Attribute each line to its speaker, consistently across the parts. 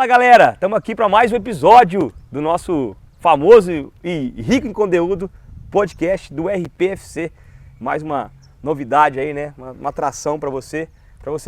Speaker 1: Fala galera, estamos aqui para mais um episódio do nosso famoso e rico em conteúdo podcast do RPFC. Mais uma novidade aí, né? Uma atração para você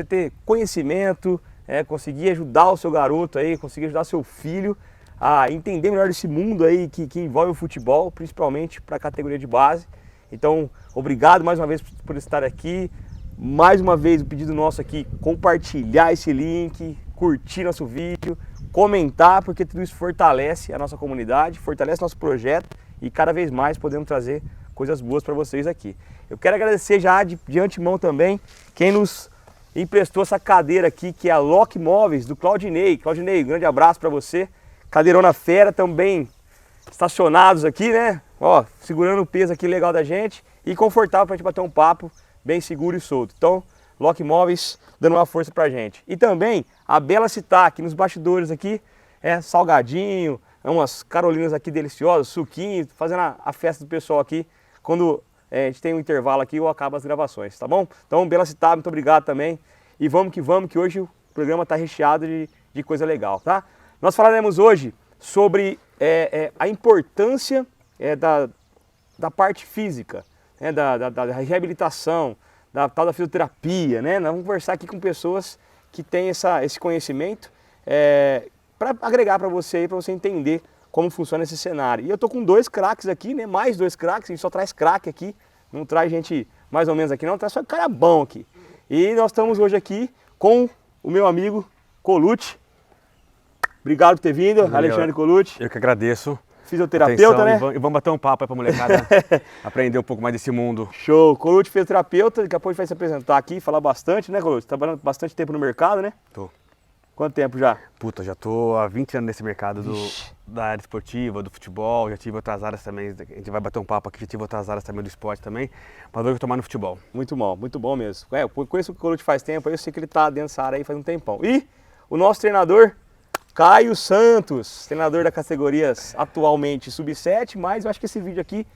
Speaker 1: ter conhecimento, conseguir ajudar o seu garoto aí, conseguir ajudar seu filho a entender melhor esse mundo aí que envolve o futebol, principalmente para a categoria de base. Então, obrigado mais uma vez por estar aqui. Mais uma vez o pedido nosso aqui, compartilhar esse link, curtir nosso vídeo, comentar, porque tudo isso fortalece a nossa comunidade, fortalece nosso projeto e cada vez mais podemos trazer coisas boas para vocês aqui. Eu quero agradecer já de antemão também quem nos emprestou essa cadeira aqui, que é a Lock Móveis, do Claudinei. Claudinei, um grande abraço para você. Cadeirona fera também, estacionados aqui, né? Ó, segurando o peso aqui legal da gente e confortável para a gente bater um papo bem seguro e solto. Então, Lock Móveis dando uma força pra gente. E também a Bela Citar, aqui nos bastidores aqui, salgadinho, umas carolinas aqui deliciosas, suquinho, fazendo a festa do pessoal aqui, quando a gente tem um intervalo aqui ou acaba as gravações, tá bom? Então, Bela Citar, muito obrigado também. E vamos, que hoje o programa tá recheado de coisa legal, tá? Nós falaremos hoje sobre a importância da parte física, da reabilitação, da tal da fisioterapia, né? Nós vamos conversar aqui com pessoas que têm esse conhecimento para agregar para você aí, para você entender como funciona esse cenário. E eu tô com dois craques aqui, né? Mais dois craques, a gente só traz craque aqui, não traz gente mais ou menos aqui não, traz só cara bom aqui. E nós estamos hoje aqui com o meu amigo Colucci. Obrigado por ter vindo, Alexandre Colucci.
Speaker 2: Eu que agradeço.
Speaker 1: Fisioterapeuta, né?
Speaker 2: E vamos bater um papo aí pra molecada aprender um pouco mais desse mundo.
Speaker 1: Show! Colucci, fisioterapeuta, daqui a pouco a gente vai se apresentar aqui, falar bastante, né, Colucci? Trabalhando bastante tempo no mercado, né?
Speaker 2: Tô.
Speaker 1: Quanto tempo já?
Speaker 2: Puta, já tô há 20 anos nesse mercado da área esportiva, do futebol, já tive outras áreas também, a gente vai bater um papo aqui, já tive outras áreas também do esporte também, mas hoje eu tô mais no futebol.
Speaker 1: Muito bom mesmo. Eu conheço o Colucci faz tempo, eu sei que ele tá dentro dessa área aí faz um tempão. E o nosso treinador, Caio Santos, treinador da categorias atualmente sub-7, mas eu acho que esse vídeo aqui,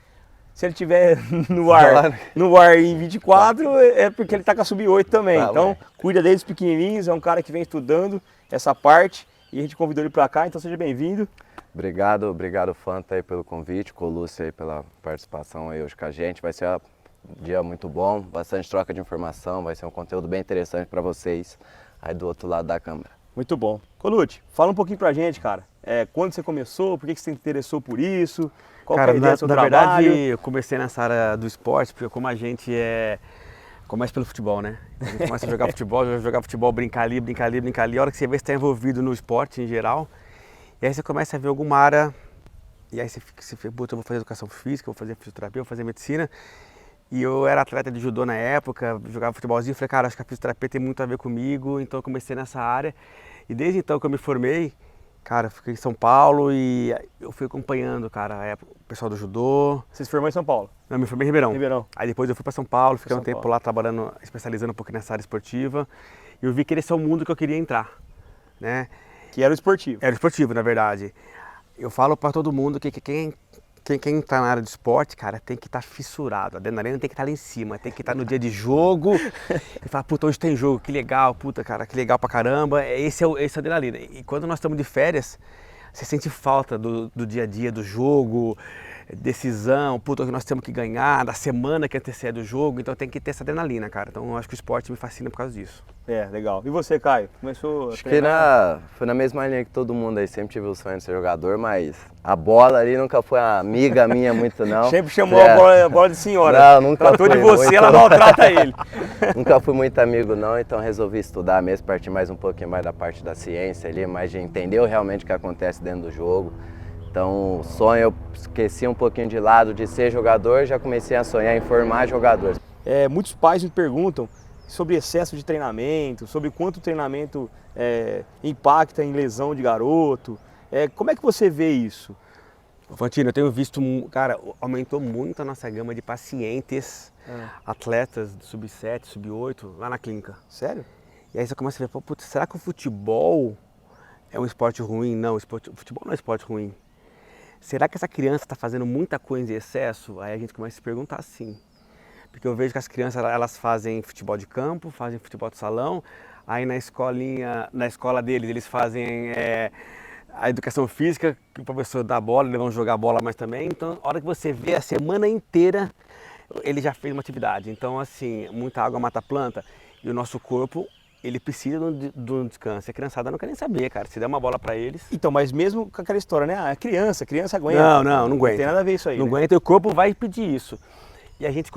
Speaker 1: se ele tiver no ar em 24, é porque ele tá com a sub-8 também. Então, cuida deles pequenininhos, é um cara que vem estudando essa parte e a gente convidou ele para cá, então seja bem-vindo.
Speaker 3: Obrigado Fanta aí pelo convite, Colucci aí pela participação aí hoje com a gente. Vai ser um dia muito bom, bastante troca de informação, vai ser um conteúdo bem interessante para vocês aí do outro lado da câmera.
Speaker 1: Muito bom. Colucci, fala um pouquinho pra gente, cara. Quando você começou, por que você se interessou por isso? Qual que é a ideia do seu trabalho?
Speaker 2: Na verdade, eu comecei nessa área do esporte, porque como a gente começa pelo futebol, né? A gente começa a jogar futebol, brincar ali. A hora que você vê, você está envolvido no esporte em geral. E aí você começa a ver alguma área, e aí você fica, puta, eu vou fazer educação física, vou fazer fisioterapia, vou fazer medicina. E eu era atleta de judô na época, jogava futebolzinho, falei, cara, acho que a fisioterapia tem muito a ver comigo, então eu comecei nessa área. E desde então que eu me formei, cara, eu fiquei em São Paulo e eu fui acompanhando, cara, o pessoal do judô.
Speaker 1: Você se formou em São Paulo?
Speaker 2: Não, eu me formei em Ribeirão. Aí depois eu fui para São Paulo, fiquei um tempo lá trabalhando, especializando um pouquinho nessa área esportiva. E eu vi que esse é o mundo que eu queria entrar, né?
Speaker 1: Que era o esportivo?
Speaker 2: Era o esportivo, na verdade. Eu falo para todo mundo que quem tá na área de esporte, cara, tem que estar fissurado. A adrenalina tem que estar lá em cima, tem que estar no dia de jogo. E falar, puta, hoje tem jogo, que legal, puta, cara, que legal pra caramba. Esse é a adrenalina. E quando nós estamos de férias, você sente falta do dia a dia, do jogo, decisão, puta, que nós temos que ganhar, da semana que antecede o jogo. Então tem que ter essa adrenalina, cara. Então eu acho que o esporte me fascina por causa disso.
Speaker 1: Legal. E você, Caio? Começou
Speaker 3: Acho que foi na mesma linha que todo mundo aí, sempre tive o sonho de ser jogador, mas a bola ali nunca foi amiga minha muito não.
Speaker 1: Sempre chamou a bola de senhora.
Speaker 3: Não, nunca
Speaker 1: tratou
Speaker 3: fui
Speaker 1: de você,
Speaker 3: muito,
Speaker 1: ela maltrata ele.
Speaker 3: Nunca fui muito amigo não, então resolvi estudar mesmo, partir mais um pouquinho mais da parte da ciência ali, mais de entender realmente o que acontece dentro do jogo. Então o sonho eu esqueci um pouquinho de lado de ser jogador, já comecei a sonhar em formar jogadores.
Speaker 1: Muitos pais me perguntam sobre excesso de treinamento, sobre quanto o treinamento impacta em lesão de garoto. Como é que você vê isso?
Speaker 2: Fantino, eu tenho visto, cara, aumentou muito a nossa gama de pacientes, atletas de sub-7, sub-8, lá na clínica.
Speaker 1: Sério?
Speaker 2: E aí você começa a ver, putz, será que o futebol é um esporte ruim? Não, o futebol não é um esporte ruim. Será que essa criança está fazendo muita coisa em excesso? Aí a gente começa a se perguntar assim. Porque eu vejo que as crianças elas fazem futebol de campo, fazem futebol de salão, Aí na escola deles, eles fazem a educação física, que o professor dá bola, eles vão jogar bola mais também. Então, a hora que você vê a semana inteira, ele já fez uma atividade. Então, assim, muita água mata a planta e o nosso corpo, ele precisa de um descanso. A criançada não quer nem saber, cara. Se der uma bola pra eles...
Speaker 1: Então, mas mesmo com aquela história, né? Ah, criança aguenta.
Speaker 2: Não aguenta.
Speaker 1: Não tem nada a ver isso aí,
Speaker 2: Não
Speaker 1: né?
Speaker 2: aguenta e o corpo vai pedir isso. E a gente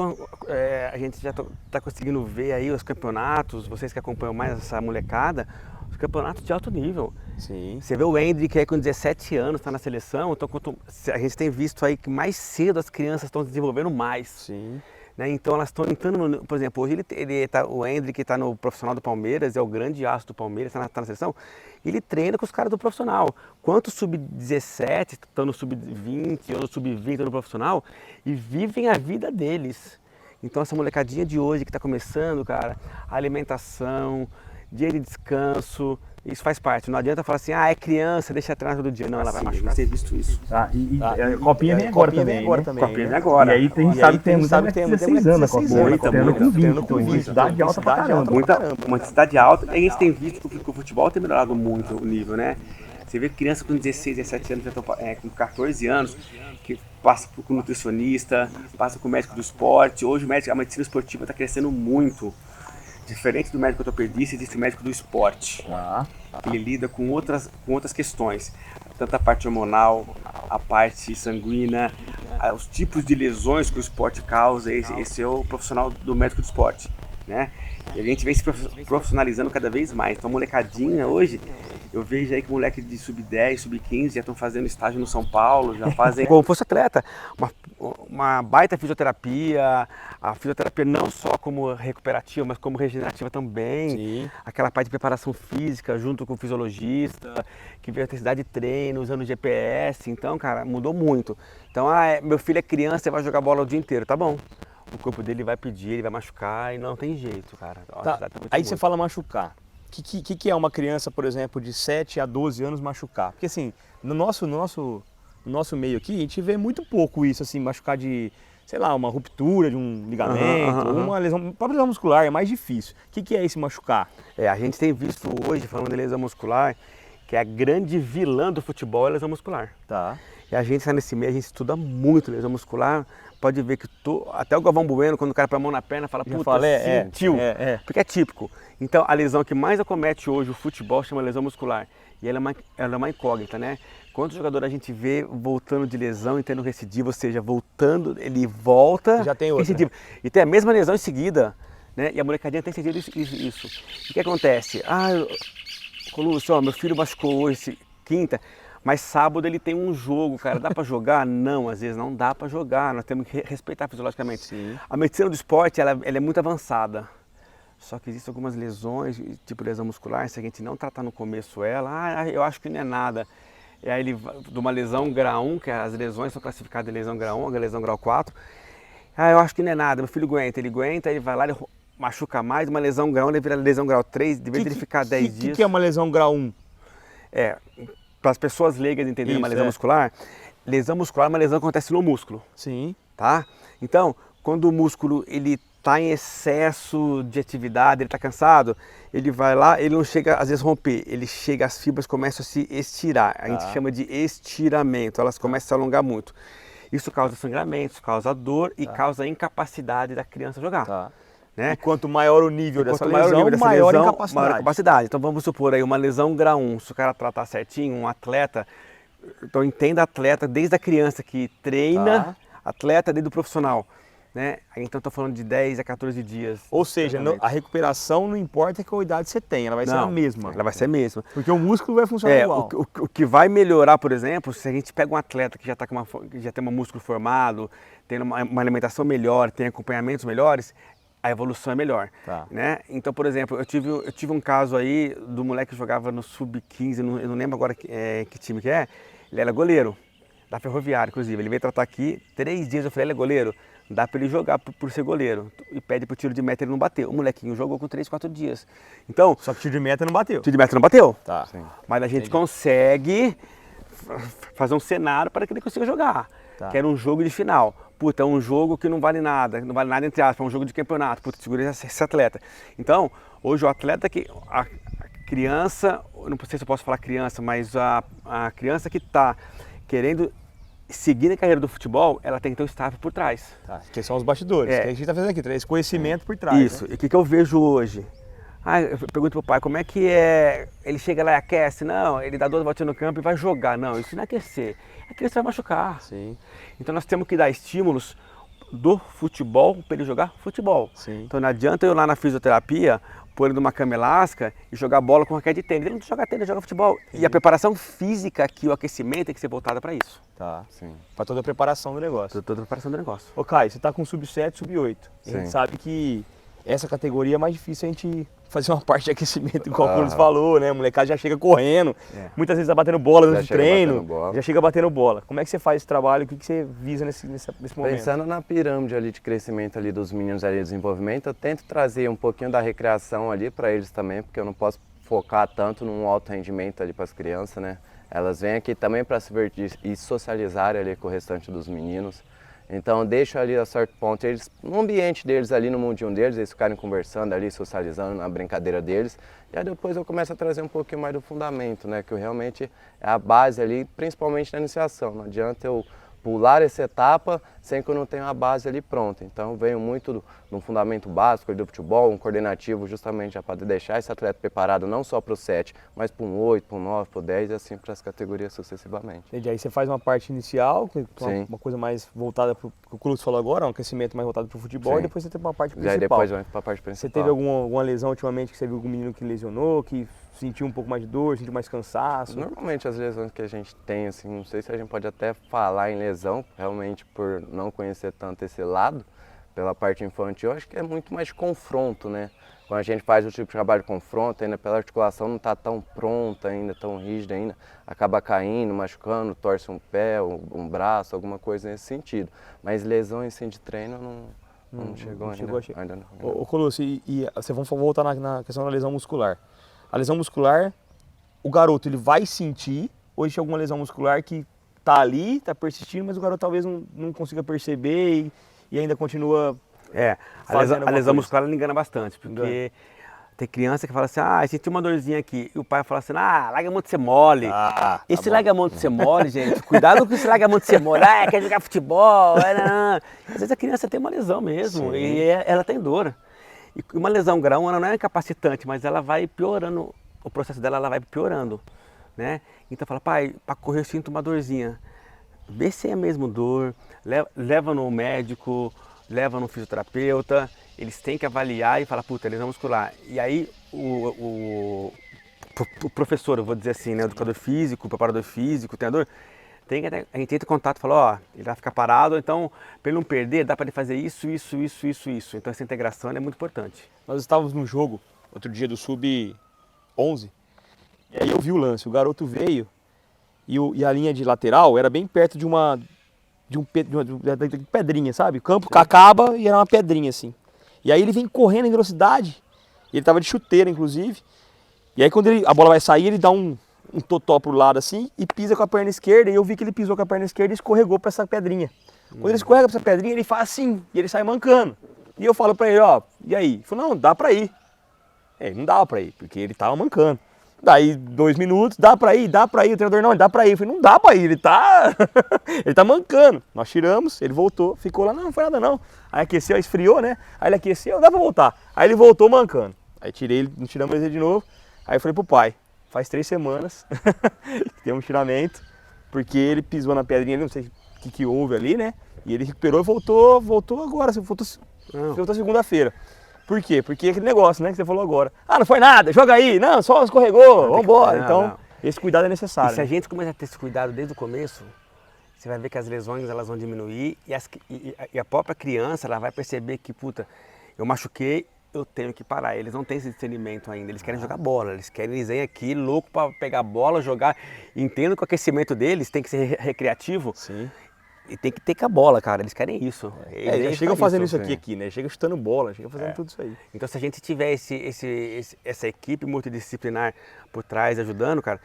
Speaker 2: já está conseguindo ver aí os campeonatos, vocês que acompanham mais essa molecada, os campeonatos de alto nível.
Speaker 1: Sim.
Speaker 2: Você vê o Hendrick aí com 17 anos, está na seleção, então a gente tem visto aí que mais cedo as crianças estão se desenvolvendo mais.
Speaker 1: Sim.
Speaker 2: Né? Então elas estão entrando, por exemplo, hoje o Hendrick está no profissional do Palmeiras, é o grande aço do Palmeiras, está na seleção, ele treina com os caras do profissional. Quantos sub-17 estão no sub-20 ou no sub-20 no profissional e vivem a vida deles. Então essa molecadinha de hoje que está começando, cara, a alimentação, dia de descanso, isso faz parte. Não adianta falar assim, é criança, deixa treinar todo dia. Não, ela vai machucar. Você tem visto isso.
Speaker 4: A copinha vem agora também.
Speaker 2: Copinha vem agora.
Speaker 4: E aí a gente sabe que tem muita moleque de 16 anos a copinha. Treino com 20, então intensidade alta pra caramba.
Speaker 2: Uma intensidade alta. E a gente tem visto que o futebol tem melhorado muito o nível, né? Você vê crianças com 16, 17 anos, já estão com 14 anos, que passa com o nutricionista, passa com o médico do esporte. Hoje a medicina esportiva está crescendo muito. Diferente do médico ortopedista, existe o médico do esporte. Ele lida com outras questões, tanto a parte hormonal, a parte sanguínea, os tipos de lesões que o esporte causa. Esse é o profissional do médico do esporte, né? E a gente vem se profissionalizando cada vez mais. Então, molecadinha hoje, eu vejo aí que moleque de sub-10, sub-15 já estão fazendo estágio no São Paulo, já fazem como fosse atleta. Uma baita fisioterapia, a fisioterapia não só como recuperativa, mas como regenerativa também.
Speaker 1: Sim.
Speaker 2: Aquela parte de preparação física junto com o fisiologista, que vê a intensidade de treino, usando GPS. Então, cara, mudou muito. Então, meu filho é criança, você vai jogar bola o dia inteiro, tá bom. O corpo dele vai pedir, ele vai machucar e não tem jeito, cara.
Speaker 1: Tá. Aí você fala machucar. O que é uma criança, por exemplo, de 7 a 12 anos machucar? Porque assim, no nosso meio aqui, a gente vê muito pouco isso, assim, machucar de, sei lá, uma ruptura de um ligamento, ou uma lesão, própria lesão muscular, é mais difícil. O que é esse machucar?
Speaker 2: A gente tem visto hoje, falando de lesão muscular, que a grande vilã do futebol é a lesão muscular.
Speaker 1: Tá.
Speaker 2: E a gente está nesse meio, a gente estuda muito lesão muscular. Pode ver que até o Galvão Bueno, quando o cara põe a mão na perna, fala, puta, sentiu. Porque é típico. Então, a lesão que mais acomete hoje o futebol chama lesão muscular. E ela é uma incógnita, né? Quantos jogadores a gente vê voltando de lesão e tendo recidiva, ou seja, voltando, ele volta,
Speaker 1: já tem outra.
Speaker 2: Recidiva. E tem a mesma lesão em seguida, né? E a molecadinha tem sentido isso. O que acontece? Lúcio, meu filho machucou hoje, quinta, mas sábado ele tem um jogo, cara, dá pra jogar? Não, às vezes não dá pra jogar, nós temos que respeitar fisiologicamente.
Speaker 1: Sim.
Speaker 2: A medicina do esporte, ela é muito avançada, só que existem algumas lesões, tipo lesão muscular, se a gente não tratar no começo ela, eu acho que não é nada. E aí de uma lesão grau 1, que as lesões são classificadas em lesão grau 1, a lesão grau 4, eu acho que não é nada, meu filho aguenta, ele vai lá, ele machuca mais, uma lesão grau 1, ele vira lesão grau 3, de vez de ele ficar 10 dias.
Speaker 1: O que é uma lesão grau 1?
Speaker 2: Para as pessoas leigas entenderem uma lesão muscular é uma lesão que acontece no músculo.
Speaker 1: Sim.
Speaker 2: Tá? Então, quando o músculo ele está em excesso de atividade, ele está cansado, ele vai lá, ele não chega às vezes a romper, as fibras começam a se estirar. A gente chama de estiramento, elas começam a se alongar muito. Isso causa sangramentos, causa dor e causa incapacidade da criança jogar.
Speaker 1: Tá.
Speaker 2: Né?
Speaker 1: E quanto maior o nível dessa lesão, maior a
Speaker 2: incapacidade. Então vamos supor aí uma lesão grau 1, se o cara tratar certinho, um atleta, então entenda atleta desde a criança que treina, atleta desde o profissional. Né? Então estou falando de 10 a 14 dias.
Speaker 1: Ou seja, a recuperação não importa qual idade você tem, ela vai ser a mesma.
Speaker 2: Ela vai ser a mesma.
Speaker 1: Porque o músculo vai funcionar igual.
Speaker 2: O que vai melhorar, por exemplo, se a gente pega um atleta que já tem um músculo formado, tem uma alimentação melhor, tem acompanhamentos melhores, a evolução é melhor.
Speaker 1: Tá.
Speaker 2: Né? Então, por exemplo, eu tive um caso aí do moleque que jogava no sub-15, eu não lembro agora que time que é, ele era goleiro, da Ferroviária, inclusive. Ele veio tratar aqui, 3 dias eu falei, ele é goleiro, dá para ele jogar por ser goleiro. E pede pro tiro de meta, ele não bateu. O molequinho jogou com 3, 4 dias. Então,
Speaker 1: só que o tiro de meta não bateu.
Speaker 2: Tiro de meta não bateu.
Speaker 1: Tá.
Speaker 3: Sim.
Speaker 2: Mas a gente consegue fazer um cenário para que ele consiga jogar. Tá. Que era um jogo de final. puta, é um jogo que não vale nada entre aspas, é um jogo de campeonato, puta, segura esse atleta. Então, hoje o atleta a criança, não sei se eu posso falar criança, mas a criança que está querendo seguir a carreira do futebol, ela tem que ter um staff por trás.
Speaker 1: Tá, que são os bastidores, que a gente está fazendo aqui, esse conhecimento por trás.
Speaker 2: Isso,
Speaker 1: né?
Speaker 2: e o que eu vejo hoje? Eu pergunto pro pai, como é que é? Ele chega lá e aquece? Não, ele dá 2 voltinhas no campo e vai jogar. Não, isso não é aquecer. Aquecer vai machucar.
Speaker 1: Sim.
Speaker 2: Então nós temos que dar estímulos do futebol para ele jogar futebol.
Speaker 1: Sim.
Speaker 2: Então não adianta eu ir lá na fisioterapia, pôr ele numa cama elástica e jogar bola com raquete de tênis. Ele não joga tênis, ele joga futebol. Sim. E a preparação física aqui, o aquecimento tem que ser voltada para isso.
Speaker 1: Tá, sim. Para toda a preparação do negócio.
Speaker 2: Toda a preparação do negócio.
Speaker 1: Ô Caio, você tá com sub-7, sub-8. A gente
Speaker 3: Sim.
Speaker 1: sabe que essa categoria é mais difícil a gente fazer uma parte de aquecimento, igual o Carlos falou, né? A molecada já chega correndo, muitas vezes tá batendo bola no treino, já chega batendo bola. Como é que você faz esse trabalho? O que você visa nesse momento?
Speaker 3: Pensando na pirâmide ali de crescimento ali dos meninos ali de desenvolvimento, eu tento trazer um pouquinho da recreação ali para eles também, porque eu não posso focar tanto num alto rendimento ali para as crianças, né? Elas vêm aqui também para se divertir e socializar ali com o restante dos meninos. Então eu deixo ali a certo ponto eles no ambiente deles ali, no mundinho deles, eles ficarem conversando ali, socializando na brincadeira deles. E aí depois eu começo a trazer um pouquinho mais do fundamento, né? Que realmente é a base ali, principalmente na iniciação. Não adianta eu pular essa etapa sem que eu não tenha a base ali pronta. Então eu venho muito no fundamento básico do futebol, um coordenativo justamente já para deixar esse atleta preparado não só para o 7, mas para um 8, para um 9, para o 10 e assim para as categorias sucessivamente.
Speaker 1: E aí você faz uma parte inicial, uma coisa mais voltada para o que o Cruz falou agora, um aquecimento mais voltado para o futebol. Sim. E depois você tem uma parte principal.
Speaker 3: E aí depois vai para a parte principal.
Speaker 1: Você teve alguma lesão ultimamente que você viu algum menino que lesionou, que sentiu um pouco mais de dor, sentiu mais cansaço?
Speaker 3: Normalmente as lesões que a gente tem, assim, não sei se a gente pode até falar em lesão, realmente por não conhecer tanto esse lado, pela parte infantil, acho que é muito mais confronto, né? Quando a gente faz o tipo de trabalho de confronto, ainda pela articulação não está tão pronta ainda, tão rígida ainda, acaba caindo, machucando, torce um pé, um braço, alguma coisa nesse sentido. Mas lesões assim, de treino não chegou ainda.
Speaker 1: Ô Colucci, e vamos voltar na questão da lesão muscular. A lesão muscular, o garoto ele vai sentir, ou existe alguma lesão muscular que tá ali, tá persistindo, mas o garoto talvez não consiga perceber e ainda continua
Speaker 2: a lesão muscular ela engana bastante, porque tem criança que fala assim, senti uma dorzinha aqui, e o pai fala assim, larga a mão de ser mole. Esse larga a mão de ser mole, gente, cuidado com esse larga a mão de ser mole, quer jogar futebol, não. Às vezes a criança tem uma lesão mesmo, sim, e ela tem dor. E uma lesão grau ela não é incapacitante, mas ela vai piorando, o processo dela ela vai piorando, né? Então fala, pai, para correr eu sinto uma dorzinha. Vê se é mesmo dor, leva no médico, leva no fisioterapeuta, eles têm que avaliar e falar, puta, lesão muscular. E aí o professor, eu vou dizer assim, né, o educador físico, o preparador físico, o treinador, a gente entra em contato e fala, ele vai ficar parado, então, para ele não perder, dá para ele fazer isso. Então essa integração é muito importante.
Speaker 1: Nós estávamos no jogo, outro dia do Sub-11, e aí eu vi o lance, o garoto veio e a linha de lateral era bem perto de uma pedrinha, sabe? O campo acaba e era uma pedrinha assim. E aí ele vem correndo em velocidade, ele estava de chuteira inclusive, e aí quando a bola vai sair, ele dá um totó pro lado assim e pisa com a perna esquerda, e eu vi que ele pisou com a perna esquerda e escorregou para essa pedrinha. Quando ele escorrega para essa pedrinha, ele faz assim, e ele sai mancando. E eu falo para ele, e aí? Ele falou, não, dá para ir. Não dava para ir, porque ele tava mancando. Daí 2 minutos, dá pra ir, o treinador não, dá pra ir. Eu falei, não dá pra ir, ele tá mancando. Nós tiramos, ele voltou, ficou lá, não foi nada não. Aí aqueceu, esfriou, né? Aí ele aqueceu, dá pra voltar. Aí ele voltou mancando. Aí tiramos ele de novo. Aí eu falei pro pai, faz 3 semanas que tem um tiramento, porque ele pisou na pedrinha ali, não sei o que houve ali, né? E ele recuperou e voltou agora, voltou segunda-feira. Por quê? Porque aquele negócio, né, que você falou agora. Não foi nada, joga aí. Não, só escorregou, vambora. Então, esse cuidado é necessário.
Speaker 2: E se a gente começar a ter esse cuidado desde o começo, você vai ver que as lesões elas vão diminuir e a própria criança ela vai perceber que, puta, eu machuquei, eu tenho que parar. Eles não têm esse discernimento ainda, eles querem jogar bola, eles vêm aqui louco para pegar a bola, jogar. Entendo que o aquecimento deles tem que ser recreativo.
Speaker 1: Sim.
Speaker 2: E tem que ter com a bola, cara, eles querem isso.
Speaker 1: Eles já chegam fazendo isso aqui, né? Chega chutando bola, chega fazendo tudo isso aí.
Speaker 2: Então se a gente tiver essa equipe multidisciplinar por trás ajudando, cara,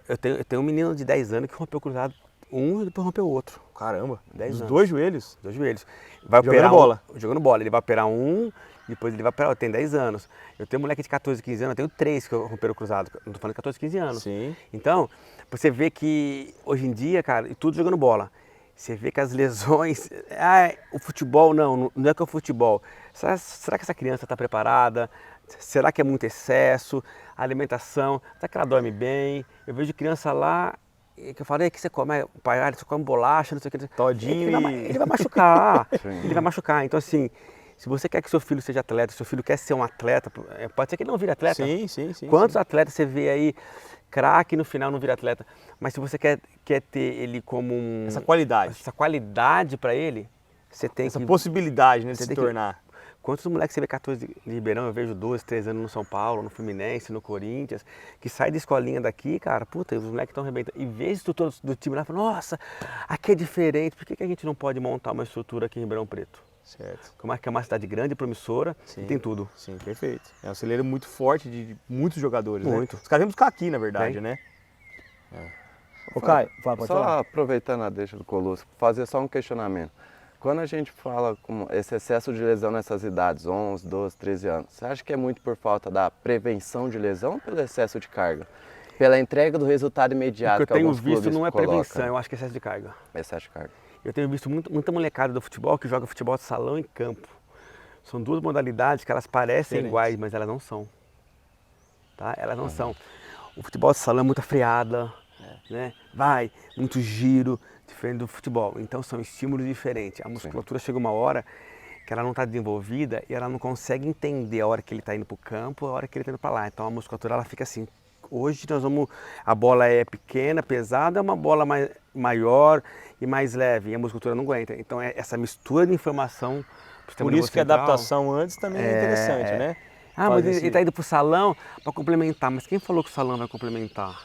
Speaker 2: eu tenho um menino de 10 anos que rompeu o cruzado um e depois rompeu o outro.
Speaker 1: Caramba,
Speaker 2: 10
Speaker 1: dos
Speaker 2: anos.
Speaker 1: 2 joelhos?
Speaker 2: 2 joelhos. Vai
Speaker 1: Jogando
Speaker 2: operar
Speaker 1: bola.
Speaker 2: Jogando bola. Ele vai operar um, depois ele vai operar outro. Tem 10 anos. Eu tenho moleque de 14, 15 anos, eu tenho 3 que romperam o cruzado. Não tô falando de 14, 15 anos.
Speaker 1: Sim.
Speaker 2: Então, você vê que hoje em dia, cara, e tudo jogando bola. Você vê que as lesões. O futebol não é que é o futebol. Será que essa criança está preparada? Será que é muito excesso? A alimentação, será que ela dorme bem? Eu vejo criança lá que eu falei, o que você come? Pai, você come bolacha, não sei o que.
Speaker 1: Todinho
Speaker 2: Ele vai machucar. Ele vai machucar. Então, assim, se você quer que seu filho seja atleta, seu filho quer ser um atleta, pode ser que ele não vire atleta.
Speaker 1: Sim.
Speaker 2: Quantos atletas você vê aí, craque, no final não vira atleta? Mas se você quer ter ele como
Speaker 1: Essa
Speaker 2: qualidade para ele, você tem
Speaker 1: essa
Speaker 2: que...
Speaker 1: possibilidade, né, de
Speaker 2: você
Speaker 1: se
Speaker 2: tem que-
Speaker 1: tornar.
Speaker 2: Quantos moleques você vê 14 de Ribeirão, eu vejo 12, 13 anos no São Paulo, no Fluminense, no Corinthians, que sai de escolinha daqui, cara, puta, os moleques estão arrebentando. E vê a estrutura do time lá e fala, nossa, aqui é diferente, por que a gente não pode montar uma estrutura aqui em Ribeirão Preto?
Speaker 1: Certo.
Speaker 2: Que é uma cidade grande, promissora,
Speaker 1: Sim.
Speaker 2: e tem tudo.
Speaker 1: Sim, perfeito. É um celeiro muito forte de muitos jogadores,
Speaker 2: Muito.
Speaker 1: né? Os caras vêm buscar aqui, na verdade,
Speaker 2: Vem.
Speaker 1: né? Ô, Caio, pode
Speaker 3: Só
Speaker 1: falar.
Speaker 3: aproveitando a deixa do Colosso, fazer só um questionamento. Quando a gente fala com esse excesso de lesão nessas idades, 11, 12, 13 anos, você acha que é muito por falta da prevenção de lesão ou pelo excesso de carga? Pela entrega do resultado imediato
Speaker 2: O que eu tenho
Speaker 3: alguns
Speaker 2: visto
Speaker 3: clubes
Speaker 2: não é
Speaker 3: colocam?
Speaker 2: prevenção, eu acho que é excesso de carga.
Speaker 3: Excesso de carga.
Speaker 2: Eu tenho visto muita molecada do futebol que joga futebol de salão e campo. São duas modalidades que elas parecem
Speaker 1: Diferentes.
Speaker 2: iguais, mas elas não são. Tá? Elas não são. O futebol de salão é muita freada, né? Vai, muito giro, diferente do futebol. Então são estímulos diferentes. A musculatura chega uma hora que ela não está desenvolvida e ela não consegue entender a hora que ele está indo para o campo, a hora que ele está indo para lá. Então a musculatura ela fica assim. Hoje nós vamos, a bola é pequena, pesada, é uma bola maior e mais leve, e a musculatura não aguenta. Então é essa mistura de informação. pro sistema
Speaker 1: Por isso
Speaker 2: nervoso
Speaker 1: que a
Speaker 2: central.
Speaker 1: adaptação antes também é interessante, né?
Speaker 2: Ah, mas
Speaker 1: Fazer
Speaker 2: ele
Speaker 1: esse-
Speaker 2: está indo para o salão para complementar. Mas quem falou que o salão vai complementar?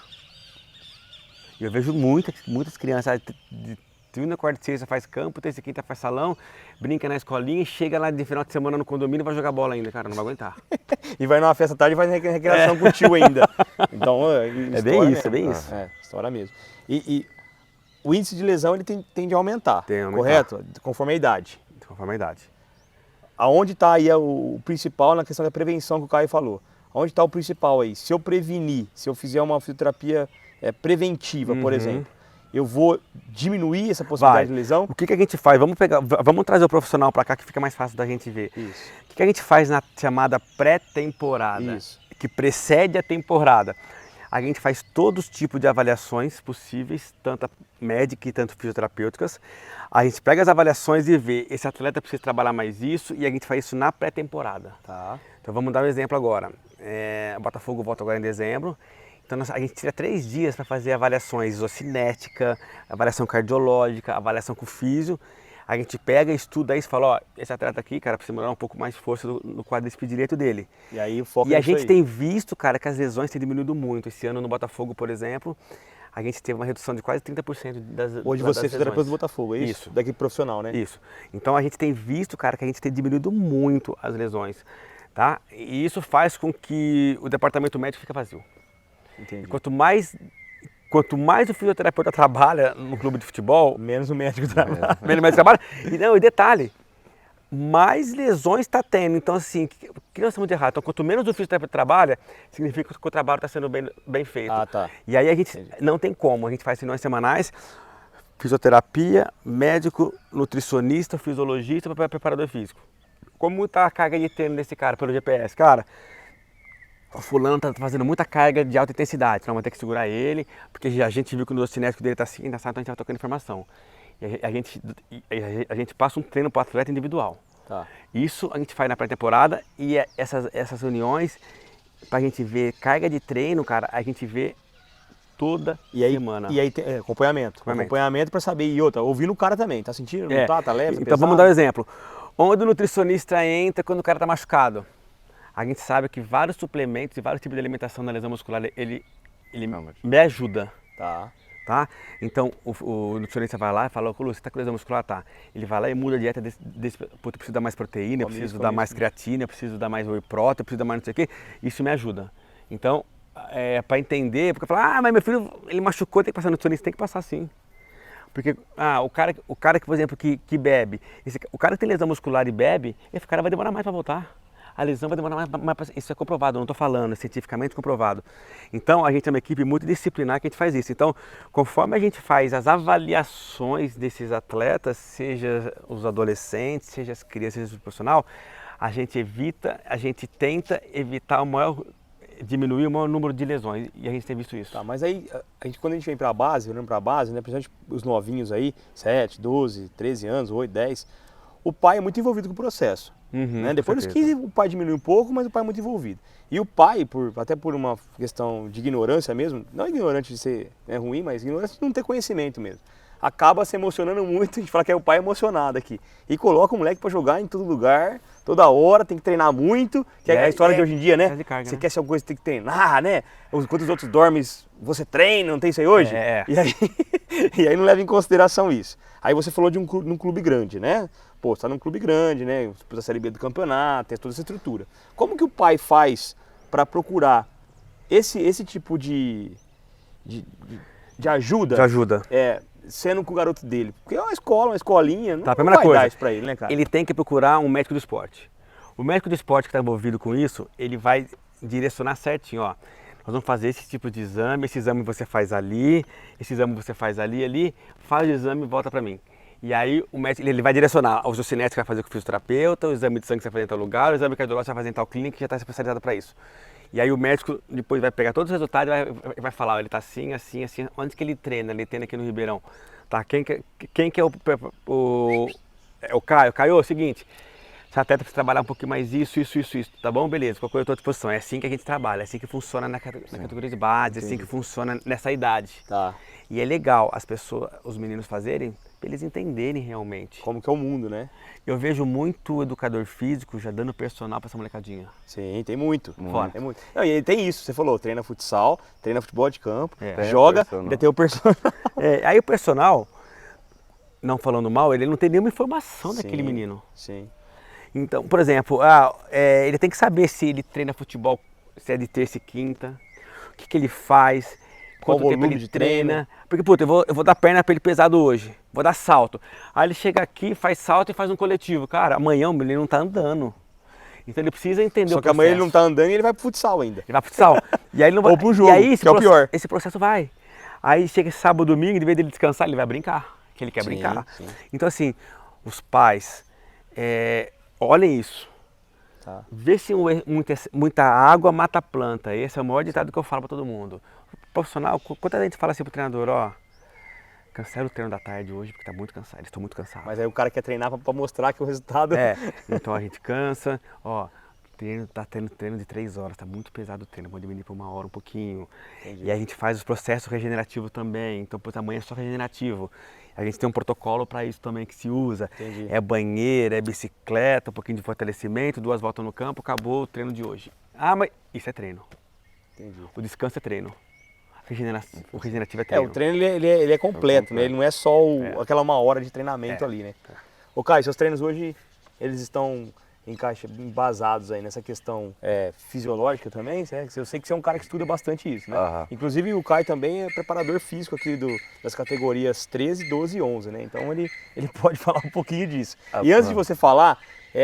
Speaker 2: E eu vejo muitas crianças de segunda, quarta e sexta faz campo, terça e quinta faz salão, brinca na escolinha e chega lá de final de semana no condomínio e vai jogar bola ainda, cara, não vai aguentar.
Speaker 1: E vai numa festa à tarde e faz recreação com o tio ainda. Então,
Speaker 2: É bem isso, é bem isso.
Speaker 1: É, estoura mesmo. E o índice de lesão ele tende a aumentar,
Speaker 2: Tem a aumentar.
Speaker 1: correto? Conforme a idade.
Speaker 2: Conforme a idade.
Speaker 1: Aonde está aí o principal na questão da prevenção que o Caio falou? Aonde está o principal aí? Se eu prevenir, se eu fizer uma fisioterapia preventiva, por exemplo, eu vou diminuir essa possibilidade de lesão?
Speaker 2: O que a gente faz? Vamos trazer o profissional para cá que fica mais fácil da gente ver.
Speaker 1: Isso.
Speaker 2: O que a gente faz na chamada pré-temporada,
Speaker 1: Isso.
Speaker 2: que precede a temporada? A gente faz todos os tipos de avaliações possíveis, tanto médicas e tanto fisioterapêuticas. A gente pega as avaliações e vê, esse atleta precisa trabalhar mais isso, e a gente faz isso na pré-temporada.
Speaker 1: Tá.
Speaker 2: Então vamos dar um exemplo agora. O Botafogo volta agora em dezembro. Então a gente tira 3 dias para fazer avaliações isocinética, avaliação cardiológica, avaliação com físio. A gente pega, estuda isso e fala, ó, esse atleta aqui, cara, precisa melhorar um pouco mais de força no quadríceps direito dele.
Speaker 1: E aí o foco
Speaker 2: E
Speaker 1: é
Speaker 2: a
Speaker 1: nisso
Speaker 2: gente
Speaker 1: aí.
Speaker 2: tem visto, cara, que as lesões têm diminuído muito. Esse ano no Botafogo, por exemplo, a gente teve uma redução de quase 30% das
Speaker 1: Hoje
Speaker 2: das
Speaker 1: você é fisioterapeuta do
Speaker 2: lesões.
Speaker 1: Botafogo, é isso?
Speaker 2: Isso.
Speaker 1: Daqui profissional, né?
Speaker 2: Isso. Então a gente tem visto, cara, que a gente tem diminuído muito as lesões, tá? E isso faz com que o departamento médico fique vazio.
Speaker 1: Entendi.
Speaker 2: Quanto mais o fisioterapeuta trabalha no clube de futebol,
Speaker 1: Menos o médico trabalha.
Speaker 2: menos mais trabalha. E detalhe, mais lesões está tendo. Então, assim, o que nós estamos de errado? Então, quanto menos o fisioterapeuta trabalha, significa que o trabalho está sendo bem feito.
Speaker 1: Ah, tá.
Speaker 2: E aí a gente não tem como. A gente faz reuniões semanais, fisioterapia, médico, nutricionista, fisiologista, preparador físico. Como está a carga de treino desse cara pelo GPS? Cara, o fulano está fazendo muita carga de alta intensidade, então vamos ter que segurar ele, porque a gente viu que o cinético dele está assim, então a gente vai trocando informação. E a gente passa um treino para o atleta individual.
Speaker 1: Tá.
Speaker 2: Isso a gente faz na pré-temporada e essas reuniões, para a gente ver carga de treino, cara, a gente vê toda semana.
Speaker 1: E aí tem acompanhamento. Acompanhamento para saber. E outra, ouvindo o cara também. Tá sentindo? Não tá leve?
Speaker 2: Então
Speaker 1: pesado?
Speaker 2: vamos dar um exemplo. Onde o nutricionista entra quando o cara está machucado? A gente sabe que vários suplementos e vários tipos de alimentação na lesão muscular, ele me ajuda. Tá? Então o nutricionista vai lá e fala, Lu, você está com lesão muscular? Tá. Ele vai lá e muda a dieta eu preciso dar mais proteína, eu preciso dar mais creatina, eu preciso dar mais whey protein, eu preciso dar mais não sei o quê. Isso me ajuda. Então, para entender, porque fala, mas meu filho, ele machucou, tem que passar no nutricionista, tem que passar sim. Porque o cara que, por exemplo, que bebe, o cara que tem lesão muscular e bebe, esse cara vai demorar mais para voltar. A lesão vai demorar mais pra, isso é comprovado, não estou falando, é cientificamente comprovado. Então a gente é uma equipe multidisciplinar que a gente faz isso. Então, conforme a gente faz as avaliações desses atletas, seja os adolescentes, seja as crianças, seja o profissional, a gente tenta evitar diminuir o maior número de lesões, e a gente tem visto isso.
Speaker 1: Tá, mas aí, quando a gente vem pra base, olhando pra base, né, principalmente os novinhos aí, 7, 12, 13 anos, 8, 10, o pai é muito envolvido com o processo. Né? Depois dos 15 o pai diminui um pouco, mas o pai é muito envolvido. E o pai, até por uma questão de ignorância mesmo, não ignorante de ser ruim, mas ignorância de não ter conhecimento mesmo, acaba se emocionando muito, a gente fala que é o pai emocionado aqui. E coloca o moleque pra jogar em todo lugar, toda hora, tem que treinar muito, que é a história de hoje em dia, né? Você quer ser alguma coisa, tem que treinar, né? Enquanto os outros dormem, você treina, não tem isso aí hoje? E aí não leva em consideração isso. Aí você falou de um clube grande, né? Pô, você tá num clube grande, né? Você a Série B do campeonato, tem toda essa estrutura. Como que o pai faz para procurar esse tipo de ajuda?
Speaker 2: De ajuda.
Speaker 1: Sendo com o garoto dele. Porque é uma escola, uma escolinha, não,
Speaker 2: primeira
Speaker 1: vai
Speaker 2: coisa,
Speaker 1: dar isso pra ele, né, cara?
Speaker 2: Ele tem que procurar um médico do esporte. O médico do esporte que está envolvido com isso, ele vai direcionar certinho, ó. Nós vamos fazer esse tipo de exame, esse exame você faz ali, esse exame você faz ali, faz o exame e volta para mim. E aí o médico ele vai direcionar os cinéticos que vai fazer com o fisioterapeuta, o exame de sangue que você vai fazer em tal lugar, o exame cardiológico que você vai fazer em tal clínica que já está especializado para isso. E aí o médico depois vai pegar todos os resultados e vai falar, ó, ele está assim, assim, assim, onde que ele treina? Ele treina aqui no Ribeirão. Tá, quem que é o Caio? Caio, é o seguinte, esse atleta precisa trabalhar um pouquinho mais isso, tá bom? Beleza, qualquer coisa eu estou à disposição. É assim que a gente trabalha, é assim que funciona na categoria de base, é assim que funciona nessa idade.
Speaker 1: Tá.
Speaker 2: E é legal os meninos fazerem, pra eles entenderem realmente.
Speaker 1: Como que é o mundo, né?
Speaker 2: Eu vejo muito educador físico já dando personal pra essa molecadinha.
Speaker 1: Sim, tem muito.
Speaker 2: Fora.
Speaker 1: Tem muito. Não, e tem isso, você falou, treina futsal, treina futebol de campo,
Speaker 2: É.
Speaker 1: joga, ainda tem o personal.
Speaker 2: Aí o personal, não falando mal, ele não tem nenhuma informação daquele menino.
Speaker 1: Sim.
Speaker 2: Então, por exemplo, ele tem que saber se ele treina futebol, se é de terça e quinta, o que ele faz, quanto tempo ele treina. Porque, puta, eu vou dar perna pra ele pesado hoje, vou dar salto. Aí ele chega aqui, faz salto e faz um coletivo. Cara, amanhã o menino não tá andando. Então ele precisa entender o processo.
Speaker 1: Só que amanhã ele não tá andando e ele vai pro futsal ainda.
Speaker 2: Ele vai pro futsal. E aí ele não vai...
Speaker 1: Ou pro jogo,
Speaker 2: e aí,
Speaker 1: que é o pior.
Speaker 2: Esse processo vai. Aí chega sábado, domingo, em vez dele descansar, ele vai brincar. Que ele quer brincar.
Speaker 1: Sim.
Speaker 2: Então assim, os pais, olhem isso.
Speaker 1: Tá.
Speaker 2: Vê se muita água mata a planta. Esse é o maior ditado que eu falo para todo mundo. Profissional, quanta gente fala assim pro treinador, ó, cancela o treino da tarde hoje porque tá muito cansado, estou muito cansado.
Speaker 1: Mas aí o cara quer treinar para mostrar que o resultado...
Speaker 2: Então a gente cansa, ó, tá tendo treino de 3 horas, tá muito pesado o treino, vou diminuir para 1 hora um pouquinho. Entendi. E a gente faz os processos regenerativos também, então amanhã é só regenerativo. A gente tem um protocolo para isso também que se usa.
Speaker 1: Entendi.
Speaker 2: É banheira, é bicicleta, um pouquinho de fortalecimento, 2 voltas no campo, acabou o treino de hoje. Mas isso é treino.
Speaker 1: Entendi.
Speaker 2: O descanso é treino. O regenerativo é treino.
Speaker 1: O treino ele é completo, né? Ele não é só aquela 1 hora de treinamento ali, né? Ô Caio, seus treinos hoje, eles estão embasados aí nessa questão fisiológica também, certo? Eu sei que você é um cara que estuda bastante isso, né? Inclusive o Caio também é preparador físico aqui das categorias 13, 12 e 11, né? Então ele pode falar um pouquinho disso. E antes de você falar,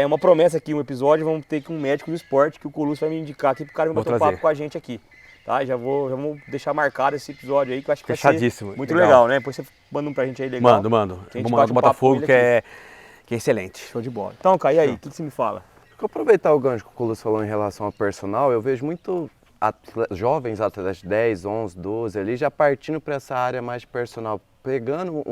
Speaker 1: uma promessa aqui, um episódio, vamos ter um médico do esporte que o Colucci vai me indicar aqui pro cara bater um papo com a gente aqui. Tá, já vou deixar marcado esse episódio aí que eu acho que vai ser muito legal, né? Depois você manda um pra gente aí legal.
Speaker 2: Mando. Vamos mandar do Botafogo que é excelente.
Speaker 1: Show de bola. Então, Caio, e aí, o que você me fala?
Speaker 3: Vou aproveitar o gancho que o Colucci falou em relação ao personal, eu vejo muito jovens atletas de 10, 11, 12 ali já partindo para essa área mais de personal, pegando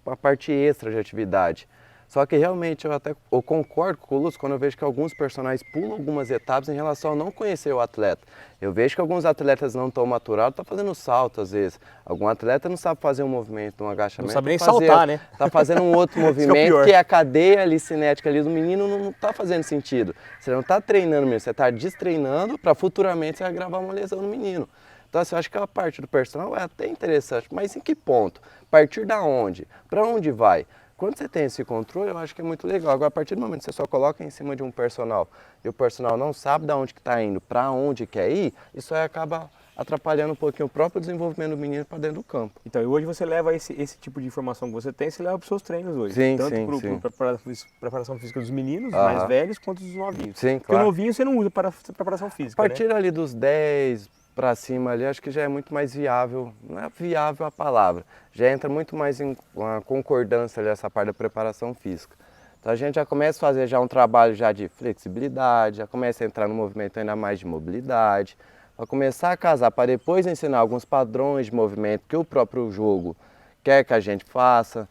Speaker 3: uma parte extra de atividade. Só que realmente eu concordo com o Colucci quando eu vejo que alguns personagens pulam algumas etapas em relação a não conhecer o atleta. Eu vejo que alguns atletas não estão maturados, estão fazendo salto às vezes. Algum atleta não sabe fazer um movimento, um agachamento.
Speaker 1: Não sabe nem saltar, né?
Speaker 3: Está fazendo um outro movimento que a cadeia ali cinética ali do menino não está fazendo sentido. Você não está treinando mesmo, você está destreinando para futuramente você agravar uma lesão no menino. Então assim, eu acho que a parte do personal é até interessante, mas em que ponto? Partir da onde? Para onde vai? Quando você tem esse controle, eu acho que é muito legal. Agora, a partir do momento que você só coloca em cima de um personal e o personal não sabe de onde que está indo, para onde quer ir, isso aí acaba atrapalhando um pouquinho o próprio desenvolvimento do menino para dentro do campo.
Speaker 1: Então, e hoje você leva esse tipo de informação que você tem, você leva para os seus treinos hoje.
Speaker 3: Sim,
Speaker 1: Tanto
Speaker 3: sim,
Speaker 1: para preparação física dos meninos mais velhos, quanto dos novinhos.
Speaker 3: Sim,
Speaker 1: Porque
Speaker 3: claro.
Speaker 1: o novinho você não usa para preparação física,
Speaker 3: A partir
Speaker 1: né?
Speaker 3: ali dos 10 para cima ali, acho que já é muito mais viável, não é viável a palavra, já entra muito mais em uma concordância ali essa parte da preparação física. Então a gente já começa a fazer já um trabalho já de flexibilidade, já começa a entrar no movimento ainda mais de mobilidade, para começar a casar, para depois ensinar alguns padrões de movimento que o próprio jogo quer que a gente faça.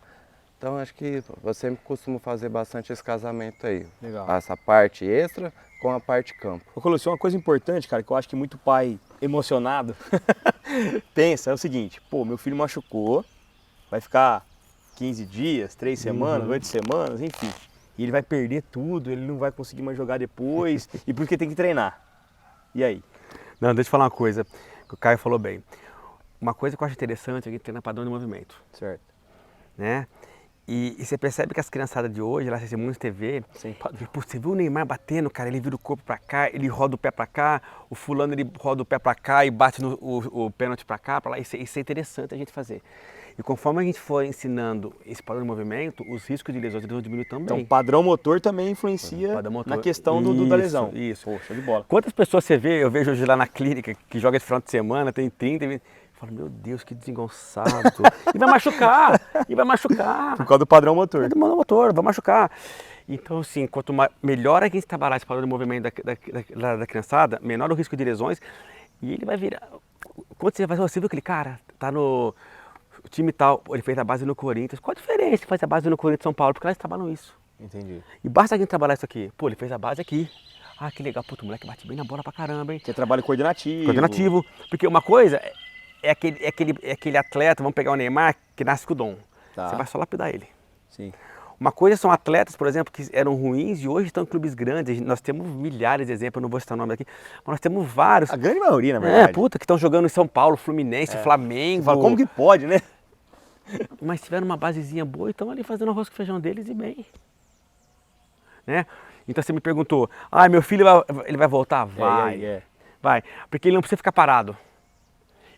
Speaker 3: Então acho que eu sempre costumo fazer bastante esse casamento aí.
Speaker 1: Legal.
Speaker 3: Essa parte extra com a parte campo.
Speaker 1: Ô, Colosso, uma coisa importante, cara, que eu acho que muito pai emocionado pensa é o seguinte: pô, meu filho machucou, vai ficar 15 dias, 3 semanas, 8 semanas, enfim. E ele vai perder tudo, ele não vai conseguir mais jogar depois, e por isso que ele tem que treinar. E aí?
Speaker 2: Não, deixa eu falar uma coisa, que o Caio falou bem. Uma coisa que eu acho interessante é que a gente treina padrão de movimento,
Speaker 1: Certo.
Speaker 2: né? E você percebe que as criançadas de hoje, elas assistem muito TV,
Speaker 1: Sem padrão.
Speaker 2: e, pô, você viu o Neymar batendo, cara, ele vira o corpo pra cá, ele roda o pé pra cá, o fulano ele roda o pé pra cá e bate o pênalti pra cá, pra lá, isso é interessante a gente fazer. E conforme a gente for ensinando esse padrão de movimento, os riscos de lesões vão diminuir também.
Speaker 1: Então, padrão motor também influencia
Speaker 2: Padrão motor.
Speaker 1: na questão da lesão.
Speaker 2: Isso.
Speaker 1: Poxa, de bola.
Speaker 2: Quantas pessoas você vê, eu vejo hoje lá na clínica, que joga esse final de semana, tem 30, 20, eu falo, meu Deus, que desengonçado. E vai machucar, e vai machucar.
Speaker 1: Por causa do padrão motor.
Speaker 2: Do motor, vai machucar. Então, assim, quanto melhor a gente trabalhar esse padrão de movimento da criançada, menor o risco de lesões, e ele vai virar... Quando você viu aquele cara, tá no... O time tal, ele fez a base no Corinthians. Qual a diferença que faz a base no Corinthians São Paulo? Porque lá eles trabalham isso.
Speaker 1: Entendi.
Speaker 2: E basta a gente trabalhar isso aqui. Pô, ele fez a base aqui. Ah, que legal. Puta, o moleque bate bem na bola pra caramba, hein?
Speaker 1: Que é trabalho coordenativo.
Speaker 2: Coordenativo. Porque uma coisa é aquele atleta, vamos pegar o Neymar, que nasce com o dom.
Speaker 1: Tá.
Speaker 2: Você vai só lapidar ele.
Speaker 1: Sim.
Speaker 2: Uma coisa são atletas, por exemplo, que eram ruins e hoje estão em clubes grandes. Nós temos milhares de exemplos, eu não vou citar o nome aqui, mas nós temos vários.
Speaker 1: A grande maioria, na verdade.
Speaker 2: Puta, que estão jogando em São Paulo, Fluminense, Flamengo.
Speaker 1: Você fala, como que pode, né?
Speaker 2: Mas tiveram uma basezinha boa e estão ali fazendo arroz com feijão deles e bem. Né? Então você me perguntou, meu filho ele vai voltar? Vai. Vai, porque ele não precisa ficar parado.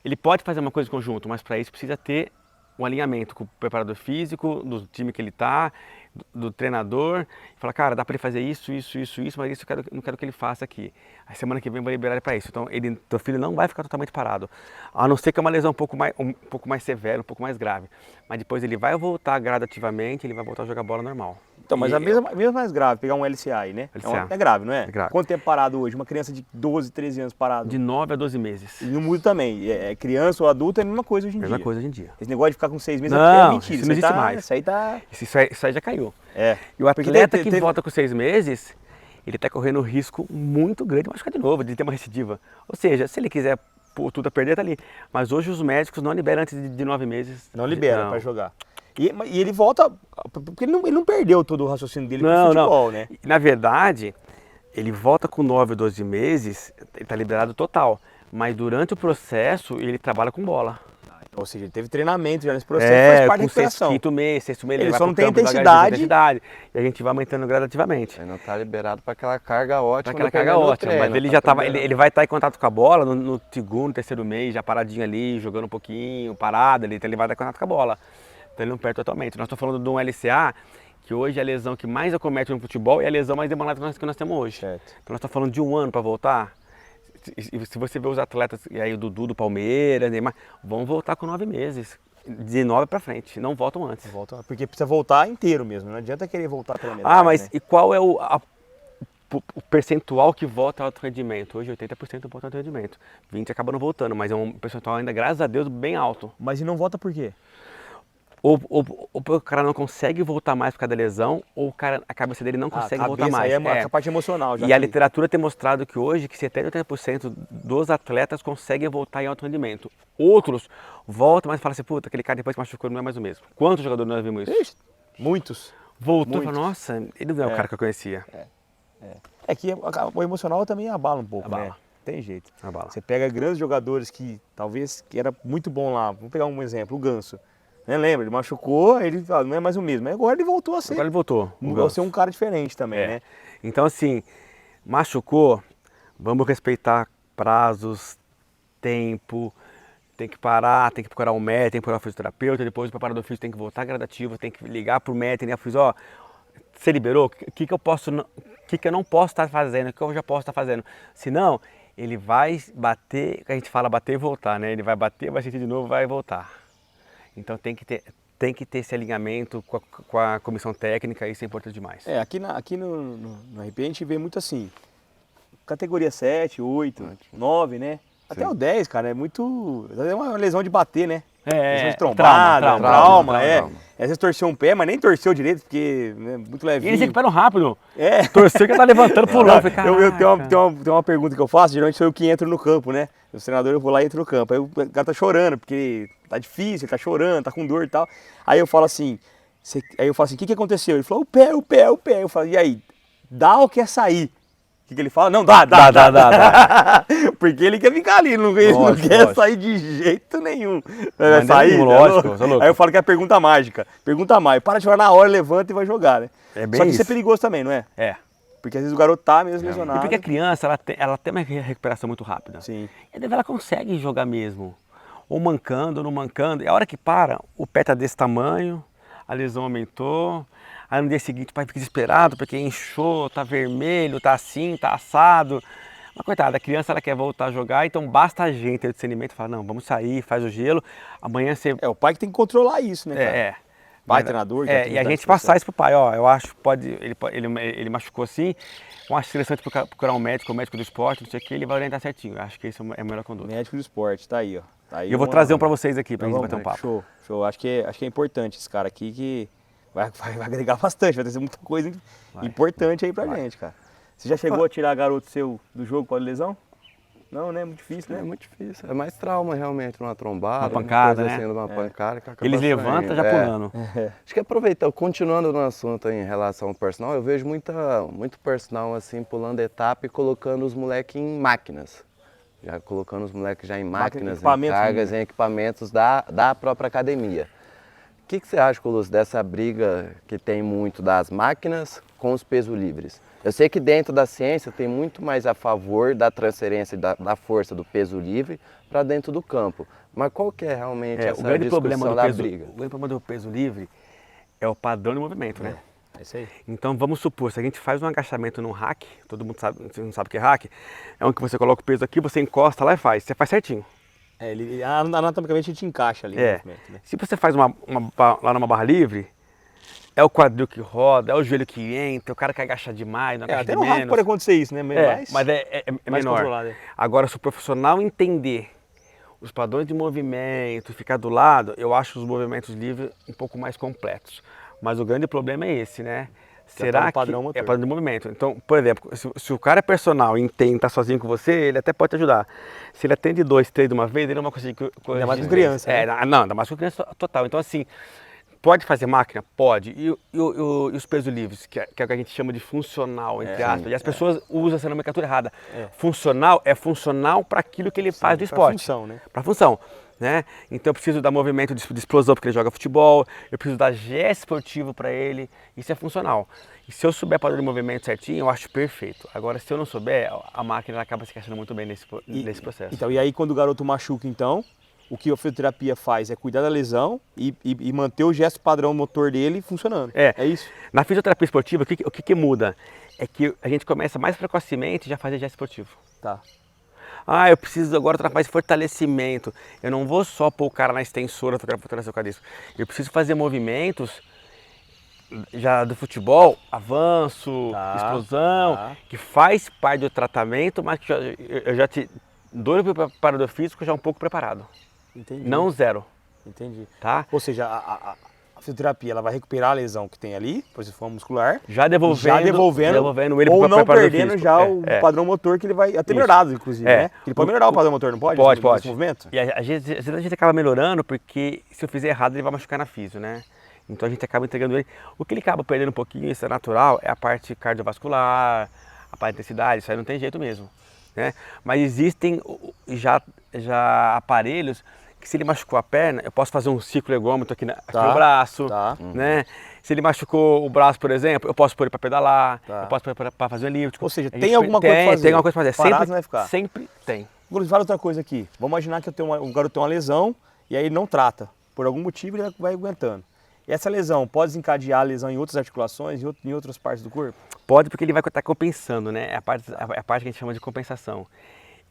Speaker 2: Ele pode fazer uma coisa em conjunto, mas para isso precisa ter um alinhamento com o preparador físico, do time que ele está, do treinador. Falar, cara, dá para ele fazer isso, mas isso eu não quero que ele faça aqui. A semana que vem eu vou liberar ele para isso. Então, teu filho não vai ficar totalmente parado. A não ser que é uma lesão um pouco mais severa, um pouco mais grave. Mas depois ele vai voltar gradativamente, ele vai voltar a jogar bola normal.
Speaker 1: Então, mas a mesma mais grave, pegar um LCA aí, né?
Speaker 2: LCA.
Speaker 1: É grave, não é?
Speaker 2: É grave.
Speaker 1: Quanto tempo parado hoje? Uma criança de 12, 13 anos parado?
Speaker 2: De 9 a 12 meses.
Speaker 1: E não muda também. É criança ou adulto é a mesma coisa hoje em dia.
Speaker 2: Mesma coisa hoje em dia.
Speaker 1: Esse negócio de ficar com 6 meses
Speaker 2: Não,
Speaker 1: é mentira.
Speaker 2: isso não existe mais.
Speaker 1: Isso aí tá...
Speaker 2: Isso aí já caiu.
Speaker 1: É.
Speaker 2: E o atleta
Speaker 1: Porque
Speaker 2: que volta com 6 meses, ele está correndo um risco muito grande de machucar de novo, de ter uma recidiva. Ou seja, se ele quiser pôr tudo a perder, tá ali. Mas hoje os médicos não liberam antes de 9 meses.
Speaker 1: Não libera para jogar. E ele volta, porque ele não perdeu todo o raciocínio dele pro futebol, né?
Speaker 2: Na verdade, ele volta com 9 ou 12 meses, ele está liberado total. Mas durante o processo, ele trabalha com bola.
Speaker 1: Ou seja, ele teve treinamento já nesse processo, faz parte da recuperação.
Speaker 2: Quinto mês, sexto mês,
Speaker 1: Ele
Speaker 2: vai
Speaker 1: só
Speaker 2: pro
Speaker 1: não tem
Speaker 2: campo
Speaker 1: intensidade.
Speaker 2: E a gente vai aumentando gradativamente.
Speaker 3: Ele não está liberado para aquela carga ótima.
Speaker 2: Aquela carga ótima, mas ele já tava, ele vai estar em contato com a bola no segundo, terceiro mês, já paradinho ali, jogando um pouquinho, parado ali, então ele vai dar contato com a bola. Então ele não perde totalmente. Nós estamos falando de um LCA, que hoje é a lesão que mais acomete no futebol e é a lesão mais demorada que nós temos hoje.
Speaker 1: Certo.
Speaker 2: Então nós estamos falando de 1 ano para voltar. Se você vê os atletas, e aí o Dudu do Palmeiras, Neymar, vão voltar com 9 meses. De 9 para frente, não voltam antes.
Speaker 1: Porque precisa voltar inteiro mesmo, não adianta querer voltar pela metade.
Speaker 2: Mas
Speaker 1: né?
Speaker 2: e qual é o percentual que volta ao alto rendimento? Hoje 80% volta ao alto rendimento. 20% acaba não voltando, mas é um percentual ainda, graças a Deus, bem alto.
Speaker 1: Mas e não volta por quê?
Speaker 2: Ou o cara não consegue voltar mais por causa da lesão, ou a cabeça dele não consegue voltar mais.
Speaker 1: Aí é a parte emocional. Já
Speaker 2: e a literatura tem mostrado que hoje que 70% a 80% dos atletas conseguem voltar em alto rendimento. Outros voltam, mas falam assim, puta, aquele cara depois que machucou não é mais o mesmo. Quantos jogadores nós vimos isso?
Speaker 1: Ixi, muitos.
Speaker 2: Voltou e falou, nossa, ele não é o cara que eu conhecia.
Speaker 1: É que o emocional também abala um pouco,
Speaker 2: Abala.
Speaker 1: né? Tem jeito.
Speaker 2: Abala.
Speaker 1: Você pega grandes jogadores que talvez que era muito bom lá. Vamos pegar um exemplo, o Ganso. Né? Lembra, ele machucou, ele não é mais o mesmo. Mas agora ele voltou a ser.
Speaker 2: Agora ele voltou.
Speaker 1: Ser um cara diferente também, né?
Speaker 2: Então assim, machucou, vamos respeitar prazos, tempo, tem que parar, tem que procurar um médico, tem que procurar um fisioterapeuta, depois o preparador físico tem que voltar gradativo, tem que ligar pro médico, né? Ó, você liberou? O que eu não posso estar fazendo? O que eu já posso estar fazendo? Senão, ele vai bater, a gente fala bater e voltar, né? Ele vai bater, vai sentir de novo, vai voltar. Então tem que ter esse alinhamento com a comissão técnica, isso é importante demais.
Speaker 1: Aqui no RP a gente vê muito assim, categoria 7, 8, 9, né? Até o 10, cara, é muito... É uma lesão de bater, né? Lesão de trombada, trauma. Às vezes torceu um pé, mas nem torceu direito, porque é muito levinho.
Speaker 2: E eles recuperam rápido.
Speaker 1: É.
Speaker 2: Torceu que tá levantando, pulando.
Speaker 1: Eu tenho uma pergunta que eu faço, geralmente sou eu que entro no campo, né? O treinador, eu vou lá e entro no campo. Aí o cara tá chorando, porque tá difícil, ele tá chorando, tá com dor e tal. Aí eu falo assim, o que aconteceu? Ele falou, o pé. Eu falo, e aí, dá ou quer sair? O que ele fala? Não, dá. Porque ele quer ficar ali, não quer sair de jeito nenhum. Vai sair,
Speaker 2: lógico.
Speaker 1: Aí eu falo que é pergunta mágica. Pergunta mais. Para de jogar na hora, levanta e vai jogar, né? Só que isso é perigoso também, não é?
Speaker 2: É.
Speaker 1: Porque às vezes o garoto tá mesmo lesionado.
Speaker 2: E porque a criança, ela tem uma recuperação muito rápida.
Speaker 1: Sim.
Speaker 2: E daí ela consegue jogar mesmo. Ou mancando, ou não mancando. E a hora que para, o pé tá desse tamanho, a lesão aumentou. Aí no dia seguinte o pai fica desesperado porque inchou, tá vermelho, tá assim, tá assado. Mas coitada, a criança ela quer voltar a jogar, então basta a gente ter o discernimento e falar, não, vamos sair, faz o gelo, amanhã você...
Speaker 1: É, o pai que tem que controlar isso, né, cara? Pai, treinador...
Speaker 2: E a gente passar isso pro pai, ó, eu acho que ele machucou assim, eu acho interessante procurar um médico do esporte, não sei o que, ele vai orientar certinho, eu acho que isso é a melhor conduta.
Speaker 1: Médico do esporte, tá aí, ó. Tá aí
Speaker 2: e eu vou trazer um pra vocês aqui, pra gente bater um papo.
Speaker 1: Show. Acho que é importante esse cara aqui que... Vai agregar bastante, vai ter muita coisa importante aí pra gente, cara. Você já chegou a tirar garoto seu do jogo com a lesão? Não, né? É muito difícil, né?
Speaker 3: É muito difícil. É mais trauma realmente, numa trombada.
Speaker 2: Uma pancada, né?
Speaker 3: Assim, uma pancada que acaba
Speaker 2: eles
Speaker 3: saindo.
Speaker 2: levantam já pulando.
Speaker 3: Acho que aproveitar, continuando no assunto em relação ao personal, eu vejo muito personal assim, pulando etapa e colocando os moleques em máquinas. Já colocando os moleques já em máquinas, em cargas, em equipamentos da própria academia. O que você acha, Colosso, dessa briga que tem muito das máquinas com os pesos livres? Eu sei que dentro da ciência tem muito mais a favor da transferência da força do peso livre para dentro do campo. Mas qual que é realmente essa discussão da briga?
Speaker 2: O grande problema do peso livre é o padrão de movimento, né?
Speaker 1: É isso aí.
Speaker 2: Então vamos supor, se a gente faz um agachamento num rack, todo mundo sabe, você não sabe o que é rack, é onde você coloca o peso aqui, você encosta lá e você faz certinho.
Speaker 1: Anatomicamente a gente encaixa ali no movimento, né?
Speaker 2: Se você faz lá numa barra livre, é o quadril que roda, é o joelho que entra, o cara que agacha demais, não agacha de menos.
Speaker 1: Até no rack pode acontecer isso, né?
Speaker 2: Mas é menor. Agora, se o profissional entender os padrões de movimento, ficar do lado, eu acho os movimentos livres um pouco mais completos. Mas o grande problema é esse, né? Será que padrão motor. É padrão de movimento? Então, por exemplo, se o cara é personal e está sozinho com você, ele até pode te ajudar. Se ele atende 2, 3 de uma vez, ele não vai conseguir corrigir.
Speaker 1: Ainda mais com criança.
Speaker 2: Ainda mais com criança total. Então, assim, pode fazer máquina? Pode. E os pesos livres, que é o que a gente chama de funcional, entre aspas. E as pessoas usam essa nomenclatura errada. Funcional é funcional para aquilo que ele faz do esporte.
Speaker 1: Para função, né?
Speaker 2: Para função. Né? Então eu preciso dar movimento de explosão porque ele joga futebol, eu preciso dar gesto esportivo para ele, isso é funcional. E se eu souber padrão de movimento certinho, eu acho perfeito. Agora, se eu não souber, a máquina acaba se encaixando muito bem nesse processo.
Speaker 1: Então, e aí quando o garoto machuca, então, o que a fisioterapia faz é cuidar da lesão e manter o gesto padrão motor dele funcionando. É isso?
Speaker 2: Na fisioterapia esportiva, o que muda? É que a gente começa mais precocemente já a fazer gesto esportivo.
Speaker 1: Tá.
Speaker 2: Eu preciso agora trabalhar mais fortalecimento. Eu não vou só pôr o cara na extensora para fortalecer o quadríceps. Eu preciso fazer movimentos já do futebol, avanço, explosão, que faz parte do tratamento, mas que eu já te dou o preparador físico já um pouco preparado.
Speaker 1: Entendi.
Speaker 2: Não zero.
Speaker 1: Entendi.
Speaker 2: Tá?
Speaker 1: Ou seja, a fisioterapia ela vai recuperar a lesão que tem ali, posição muscular,
Speaker 2: já devolvendo ele
Speaker 1: ou não perdendo
Speaker 2: físico.
Speaker 1: Já o padrão motor que ele vai até melhorado, inclusive, né? Ele pode melhorar o padrão motor, não pode?
Speaker 2: Pode.
Speaker 1: Movimento?
Speaker 2: E às vezes a gente acaba melhorando porque se eu fizer errado ele vai machucar na físio, né? Então a gente acaba entregando ele. O que ele acaba perdendo um pouquinho, isso é natural, é a parte cardiovascular, a parte de intensidade, isso aí não tem jeito mesmo, né? Mas existem já aparelhos que se ele machucou a perna, eu posso fazer um ciclo ergômetro aqui no braço, né? Se ele machucou o braço, por exemplo, eu posso pôr ele para pedalar, eu posso pôr ele para fazer o elíptico.
Speaker 1: Ou seja, tem alguma coisa para fazer.
Speaker 2: Tem alguma coisa para fazer.
Speaker 1: Parado não vai ficar.
Speaker 2: Sempre tem.
Speaker 1: Inclusive, fala outra coisa aqui. Vamos imaginar que o garoto tem uma lesão e aí ele não trata. Por algum motivo ele vai aguentando. E essa lesão pode desencadear a lesão em outras articulações, em outras partes do corpo?
Speaker 2: Pode, porque ele vai estar compensando, né? É a parte que a gente chama de compensação.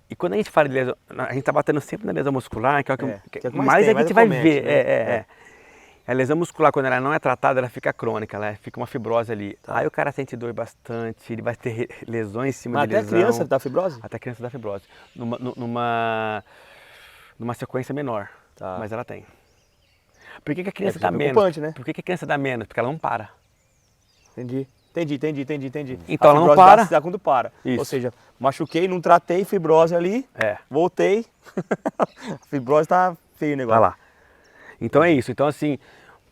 Speaker 2: E quando a gente fala de lesão, a gente está batendo sempre na lesão muscular, que é o que mais a gente vai ver.
Speaker 1: Né?
Speaker 2: A lesão muscular, quando ela não é tratada, ela fica crônica, ela fica uma fibrose ali. Tá. Aí o cara sente dor bastante, ele vai ter lesões em cima de lesão.
Speaker 1: Até a criança dá fibrose?
Speaker 2: Até a criança dá fibrose. Numa sequência menor, mas ela tem. Por que a criança dá menos?
Speaker 1: Né?
Speaker 2: Por que a criança dá menos? Porque ela não para.
Speaker 1: Entendi.
Speaker 2: Então ela não para.
Speaker 1: Dá quando para.
Speaker 2: Isso.
Speaker 1: Ou seja, machuquei, não tratei, fibrose ali, voltei, a fibrose tá feio o negócio.
Speaker 2: Vai lá. Então é isso. Então assim,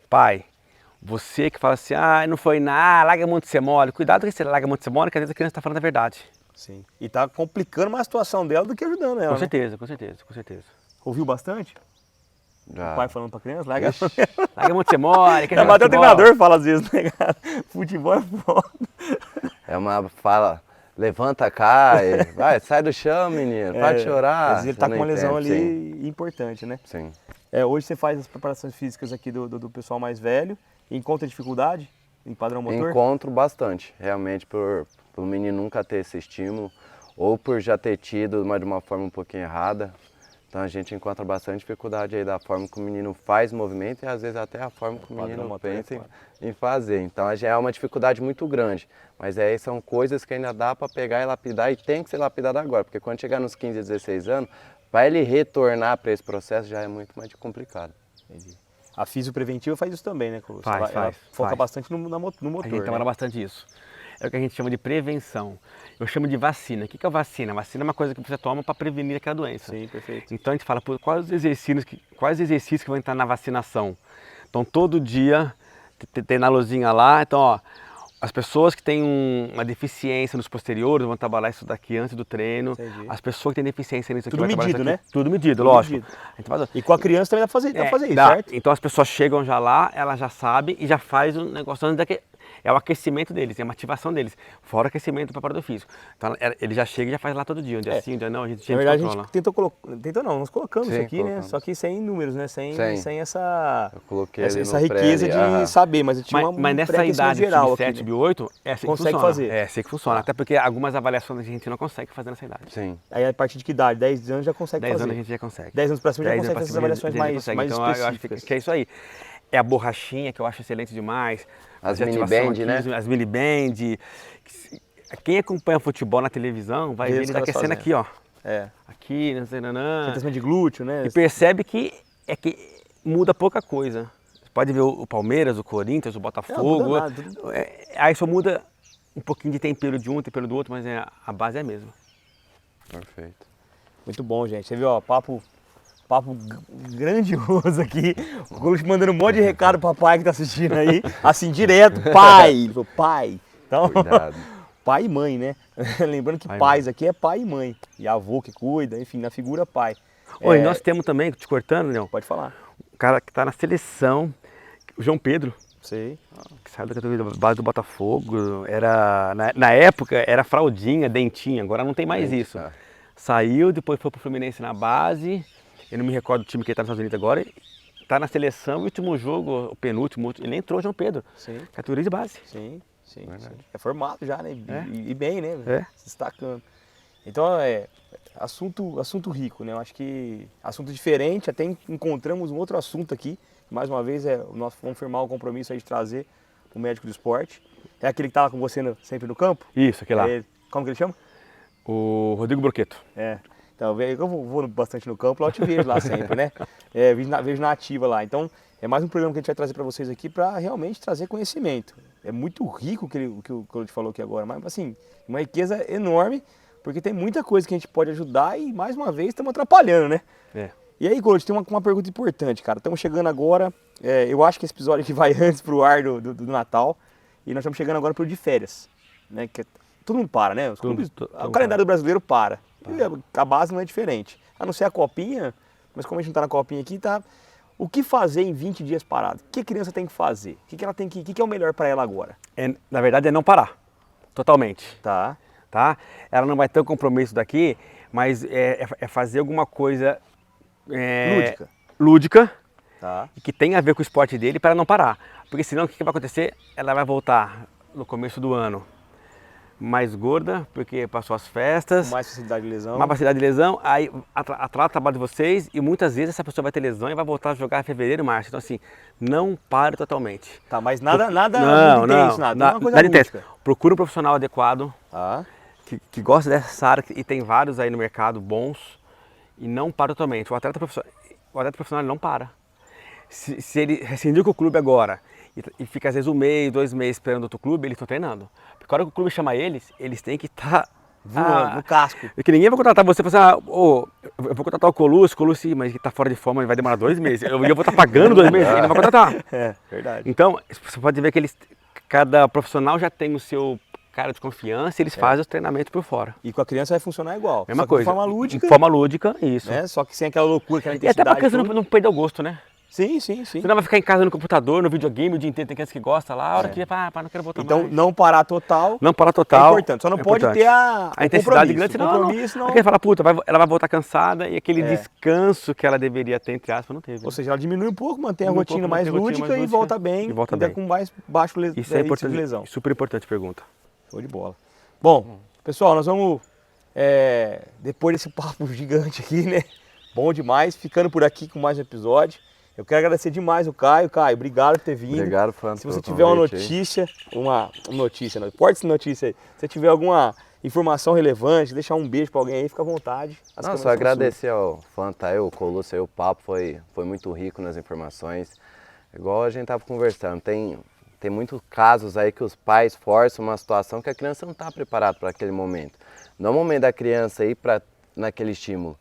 Speaker 2: pai, você que fala assim, não foi nada, larga muito de ser mole. Cuidado que você larga muito de ser mole, que às vezes a criança está falando a verdade.
Speaker 1: Sim. E tá complicando mais a situação dela do que ajudando ela.
Speaker 2: Com certeza, né? com certeza.
Speaker 1: Ouviu bastante?
Speaker 3: Já.
Speaker 1: O pai falando pra criança, larga
Speaker 2: muito de ser mole.
Speaker 1: Até o treinador fala às vezes, né, cara? Futebol é foda.
Speaker 3: É uma fala, levanta, cai, vai, sai do chão, menino, para de chorar.
Speaker 1: Às vezes ele tá com uma lesão ali importante, né?
Speaker 3: Sim.
Speaker 1: Hoje você faz as preparações físicas aqui do pessoal mais velho e encontra dificuldade em padrão motor?
Speaker 3: Encontro bastante, realmente, por o menino nunca ter esse estímulo ou por já ter tido, mas de uma forma um pouquinho errada. Então a gente encontra bastante dificuldade aí da forma que o menino faz movimento e às vezes até a forma que o menino pensa em fazer. Então já é uma dificuldade muito grande, mas aí são coisas que ainda dá para pegar e lapidar e tem que ser lapidado agora, porque quando chegar nos 15, 16 anos, para ele retornar para esse processo já é muito mais complicado.
Speaker 1: Entendi. A fisiopreventiva faz isso também, né, Clô?
Speaker 2: Ela
Speaker 1: foca bastante no motor.
Speaker 2: A gente trabalha bastante isso. É o que a gente chama de prevenção. Eu chamo de vacina. O que é a vacina? A vacina é uma coisa que você toma para prevenir aquela doença.
Speaker 1: Sim, perfeito.
Speaker 2: Então a gente fala, quais os exercícios que vão entrar na vacinação. Então todo dia tem na luzinha lá, então ó, as pessoas que têm uma deficiência nos posteriores vão trabalhar isso daqui antes do treino.
Speaker 1: Entendi.
Speaker 2: As pessoas que têm deficiência nisso aqui
Speaker 1: tudo
Speaker 2: vão
Speaker 1: medido,
Speaker 2: trabalhar
Speaker 1: né?
Speaker 2: Tudo medido, lógico.
Speaker 1: Medido. E com a criança também dá pra fazer isso, certo?
Speaker 2: Então as pessoas chegam já lá, ela já sabe e já faz um negócio antes daqui. É o aquecimento deles, é uma ativação deles, fora o aquecimento do preparador físico. Então ele já chega e já faz lá todo dia, um dia sim, um dia não, a gente
Speaker 1: na verdade controla. A gente tentou não, nós colocamos isso aqui,
Speaker 3: colocamos.
Speaker 1: né? Só que sem números, né? Sem essa
Speaker 3: riqueza
Speaker 1: de saber, mas eu tinha
Speaker 2: mas nessa idade
Speaker 1: geral
Speaker 2: de 7,
Speaker 1: aqui,
Speaker 2: 8, é assim
Speaker 1: consegue
Speaker 2: que funciona.
Speaker 1: fazer.
Speaker 2: É assim que funciona, até porque algumas avaliações a gente não consegue fazer nessa idade.
Speaker 3: Sim.
Speaker 1: Aí a partir de que idade? 10 anos já consegue
Speaker 2: 10
Speaker 1: fazer.
Speaker 2: 10 anos a gente já consegue.
Speaker 1: 10 anos pra cima já consegue fazer essas avaliações mais
Speaker 2: então,
Speaker 1: específicas.
Speaker 2: Eu acho que é isso aí. É a borrachinha, que eu acho excelente demais.
Speaker 3: As mini band, né?
Speaker 2: As mini band. Quem acompanha futebol na televisão vai ver eles aquecendo aqui, ó. Aqui,
Speaker 1: aquecimento de glúteo, né?
Speaker 2: E percebe que muda pouca coisa. Você pode ver o Palmeiras, o Corinthians, o Botafogo.
Speaker 1: Não, nada.
Speaker 2: Aí só muda um pouquinho de tempero de um, tempero do outro, mas a base é a mesma.
Speaker 3: Perfeito.
Speaker 1: Muito bom, gente. Você viu, ó, papo grandioso aqui. O Colucci mandando um monte de recado pro papai que tá assistindo aí. Assim, direto, pai. Ele falou, pai. Então,
Speaker 3: cuidado.
Speaker 1: Pai e mãe, né? Lembrando que pais aqui é pai e mãe. E avô que cuida, enfim, na figura pai.
Speaker 2: Oi, nós temos também, te cortando, Leão.
Speaker 1: Pode falar.
Speaker 2: O cara que tá na seleção, o João Pedro.
Speaker 1: Sei.
Speaker 2: Que saiu da categoria da base do Botafogo. Na época era fraldinha, dentinha, agora não tem mais isso. Saiu, depois foi pro Fluminense na base. Eu não me recordo do time que ele tá nos Estados Unidos agora. Tá na seleção, o último jogo, o penúltimo, ele entrou, João Pedro.
Speaker 1: Sim.
Speaker 2: Categoria de base.
Speaker 1: Sim. É formado já, né? E bem, né? Se destacando. Então assunto rico, né? Eu acho que assunto diferente, até encontramos um outro assunto aqui. Mais uma vez, nós vamos firmar o compromisso aí de trazer o médico do esporte. É aquele que estava com você sempre no campo?
Speaker 2: Isso, aquele lá.
Speaker 1: Como que ele chama?
Speaker 2: O Rodrigo Broqueto.
Speaker 1: Então, eu vou bastante no campo, lá eu te vejo lá sempre, né? Vejo na ativa lá. Então, é mais um programa que a gente vai trazer para vocês aqui para realmente trazer conhecimento. É muito rico o que o Colucci falou aqui agora, mas assim, uma riqueza enorme, porque tem muita coisa que a gente pode ajudar e, mais uma vez, estamos atrapalhando, né? E aí, Colucci, tem uma pergunta importante, cara. Estamos chegando agora, eu acho que esse episódio aqui vai antes pro ar do Natal, e nós estamos chegando agora pro de férias, né? Que todo mundo para, né? O calendário do brasileiro para. A base não é diferente. A não ser a copinha, mas como a gente não está na copinha aqui, tá. O que fazer em 20 dias parado? O que a criança tem que fazer? O que é o melhor para ela agora?
Speaker 2: Na verdade é não parar, totalmente.
Speaker 1: Tá.
Speaker 2: Ela não vai ter o compromisso daqui, mas é fazer alguma coisa
Speaker 1: Lúdica.
Speaker 2: lúdica
Speaker 1: Tá.
Speaker 2: e que tem a ver com o esporte dele para não parar. Porque senão o que vai acontecer? Ela vai voltar no começo do ano mais gorda, porque passou as festas,
Speaker 1: Mais facilidade de lesão.
Speaker 2: mais facilidade de lesão, aí atrasa o trabalho de vocês e muitas vezes essa pessoa vai ter lesão e vai voltar a jogar em fevereiro e março. Então assim, não pare totalmente.
Speaker 1: Tá, mas nada muito
Speaker 2: Não,
Speaker 1: intenso, nada. Uma coisa
Speaker 2: nada intenso.
Speaker 1: lúdica.
Speaker 2: Procura um profissional adequado,
Speaker 1: Tá.
Speaker 2: que gosta dessa área, e tem vários aí no mercado bons, e não para totalmente. O atleta profissional ele não para. Se ele rescindiu com o clube agora e fica às vezes 1 mês, 2 meses esperando outro clube, eles estão treinando. Porque a hora que o clube chama eles têm que estar
Speaker 1: Voando, no casco.
Speaker 2: Porque ninguém vai contratar você e falar assim, eu vou contratar o Colucci, mas que está fora de forma, ele vai demorar 2 meses. Eu vou estar pagando 2 meses, ele não vai contratar.
Speaker 1: É, verdade.
Speaker 2: Então, você pode ver que cada profissional já tem o seu cara de confiança e eles fazem os treinamentos por fora.
Speaker 1: E com a criança vai funcionar igual.
Speaker 2: Mesma
Speaker 1: só que
Speaker 2: coisa.
Speaker 1: De forma lúdica.
Speaker 2: De forma lúdica, isso.
Speaker 1: Né? Só que sem aquela loucura, aquela
Speaker 2: E até
Speaker 1: intensidade.
Speaker 2: para criança
Speaker 1: toda.
Speaker 2: não perder o gosto, né?
Speaker 1: Sim, sim, sim.
Speaker 2: Você não vai ficar em casa no computador, no videogame o dia inteiro, tem criança que gosta lá, a hora que não quero voltar
Speaker 1: Então,
Speaker 2: mais.
Speaker 1: não parar total.
Speaker 2: Não parar
Speaker 1: É
Speaker 2: total.
Speaker 1: importante. Só não
Speaker 2: é
Speaker 1: pode
Speaker 2: importante.
Speaker 1: ter a
Speaker 2: intensidade grande,
Speaker 1: o
Speaker 2: senão
Speaker 1: compromisso, não.
Speaker 2: Porque fala, puta, ela vai voltar cansada e aquele descanso que ela deveria ter, entre aspas, não teve.
Speaker 1: Ou seja, ela diminui um pouco, mantém a
Speaker 2: Diminui um
Speaker 1: rotina
Speaker 2: pouco,
Speaker 1: mais
Speaker 2: mantém a rotina
Speaker 1: lúdica
Speaker 2: mais
Speaker 1: e
Speaker 2: lúdica
Speaker 1: volta bem,
Speaker 2: e volta
Speaker 1: ainda
Speaker 2: bem.
Speaker 1: com mais baixo
Speaker 2: Isso é
Speaker 1: índice de
Speaker 2: importante,
Speaker 1: lesão.
Speaker 2: super importante pergunta.
Speaker 1: Show de bola. Bom, pessoal, nós vamos, depois desse papo gigante aqui, né? Bom demais, ficando por aqui com mais um episódio. Eu quero agradecer demais o Caio. Caio, obrigado por ter vindo.
Speaker 3: Obrigado, Fernando.
Speaker 1: Se você tiver uma notícia, uma notícia, não pode ser notícia aí. Se você tiver alguma informação relevante, deixar um beijo pra alguém aí, fica à vontade. As
Speaker 3: Não,
Speaker 1: câmeras
Speaker 3: só
Speaker 1: são
Speaker 3: agradecer ao Fanta aí, o Colucci aí, o papo foi muito rico nas informações. Igual a gente tava conversando, tem muitos casos aí que os pais forçam uma situação que a criança não está preparada para aquele momento. Não é o momento da criança ir naquele estímulo.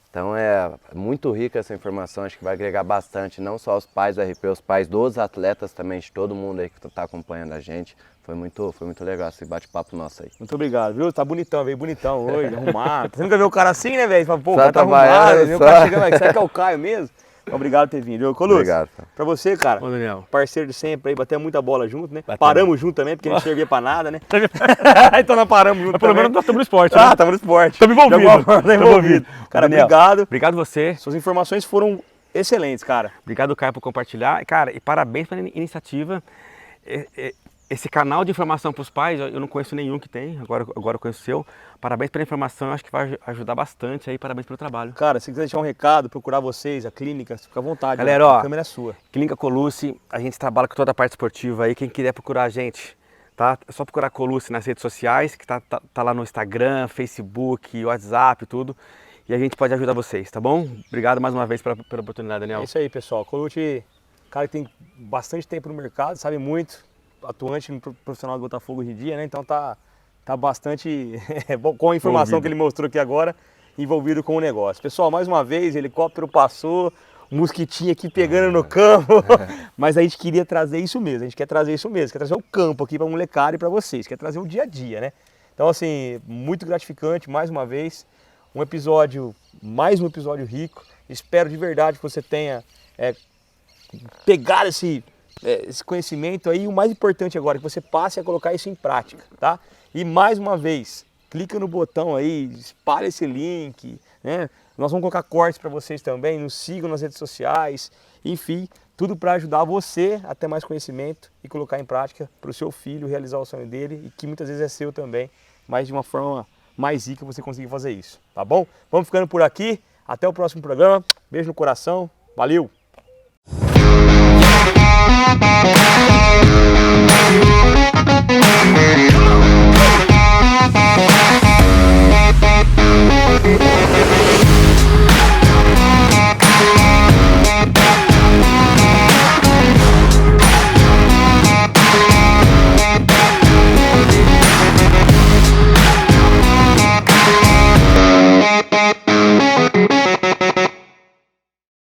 Speaker 3: Então é muito rica essa informação, acho que vai agregar bastante, não só os pais do RP, os pais dos atletas também, de todo mundo aí que está acompanhando a gente. Foi muito legal esse bate-papo nosso aí.
Speaker 1: Muito obrigado, viu? Tá bonitão, veio bonitão hoje, arrumado. Você nunca viu o cara assim, né, velho? Fala, pô, o
Speaker 3: Só
Speaker 1: cara tá arrumado,
Speaker 3: trabalhando,
Speaker 1: viu? O
Speaker 3: só.
Speaker 1: cara chegando aqui, será que é o Caio mesmo? Obrigado por ter vindo, viu? Colucci,
Speaker 3: Obrigado.
Speaker 1: pra você, cara,
Speaker 2: Ô, Daniel.
Speaker 1: parceiro de sempre aí, batemos muita bola junto, né?
Speaker 2: Batemos.
Speaker 1: Paramos junto também, porque a gente servia pra nada, né? Então nós paramos junto
Speaker 2: Mas pelo
Speaker 1: também.
Speaker 2: menos nós estamos no esporte, né?
Speaker 1: Ah, estamos no esporte.
Speaker 2: Estamos envolvidos.
Speaker 1: De alguma forma, tá
Speaker 2: Estamos
Speaker 1: envolvido. Cara,
Speaker 2: Daniel,
Speaker 1: obrigado.
Speaker 2: Obrigado você.
Speaker 1: Suas informações foram excelentes, cara.
Speaker 2: Obrigado, Caio, por compartilhar. Cara, e parabéns pela iniciativa. Esse canal de informação para os pais, eu não conheço nenhum que tem, agora eu conheço o seu. Parabéns pela informação, eu acho que vai ajudar bastante aí. Parabéns pelo trabalho.
Speaker 1: Cara, se quiser deixar um recado, procurar vocês, a clínica, fica à vontade.
Speaker 2: Galera,
Speaker 1: né?
Speaker 2: ó,
Speaker 1: A câmera é sua.
Speaker 2: Clínica Colucci, a gente trabalha com toda a parte esportiva aí. Quem quiser procurar a gente, tá? É só procurar Colucci nas redes sociais, que tá lá no Instagram, Facebook, WhatsApp, tudo. E a gente pode ajudar vocês, tá bom? Obrigado mais uma vez pela oportunidade, Daniel.
Speaker 1: É isso aí, pessoal. Colucci, cara que tem bastante tempo no mercado, sabe muito, atuante no profissional do Botafogo hoje em dia, né? Então tá bastante, com a informação que ele mostrou aqui agora, envolvido com o negócio. Pessoal, mais uma vez, helicóptero passou, mosquitinho aqui pegando no campo, mas a gente queria trazer isso mesmo, a gente quer trazer isso mesmo, quer trazer o campo aqui para molecada e para vocês, quer trazer o dia a dia, né? Então assim, muito gratificante, mais uma vez, mais um episódio rico. Espero de verdade que você tenha pegado esse conhecimento aí, e o mais importante agora, que você passe a colocar isso em prática, tá? E mais uma vez, clica no botão aí, espalha esse link, né? Nós vamos colocar cortes para vocês também, nos sigam nas redes sociais, enfim, tudo para ajudar você a ter mais conhecimento e colocar em prática para o seu filho realizar o sonho dele, e que muitas vezes é seu também, mas de uma forma mais rica você conseguir fazer isso, tá bom? Vamos ficando por aqui, até o próximo programa, beijo no coração, valeu!
Speaker 5: We'll be right back.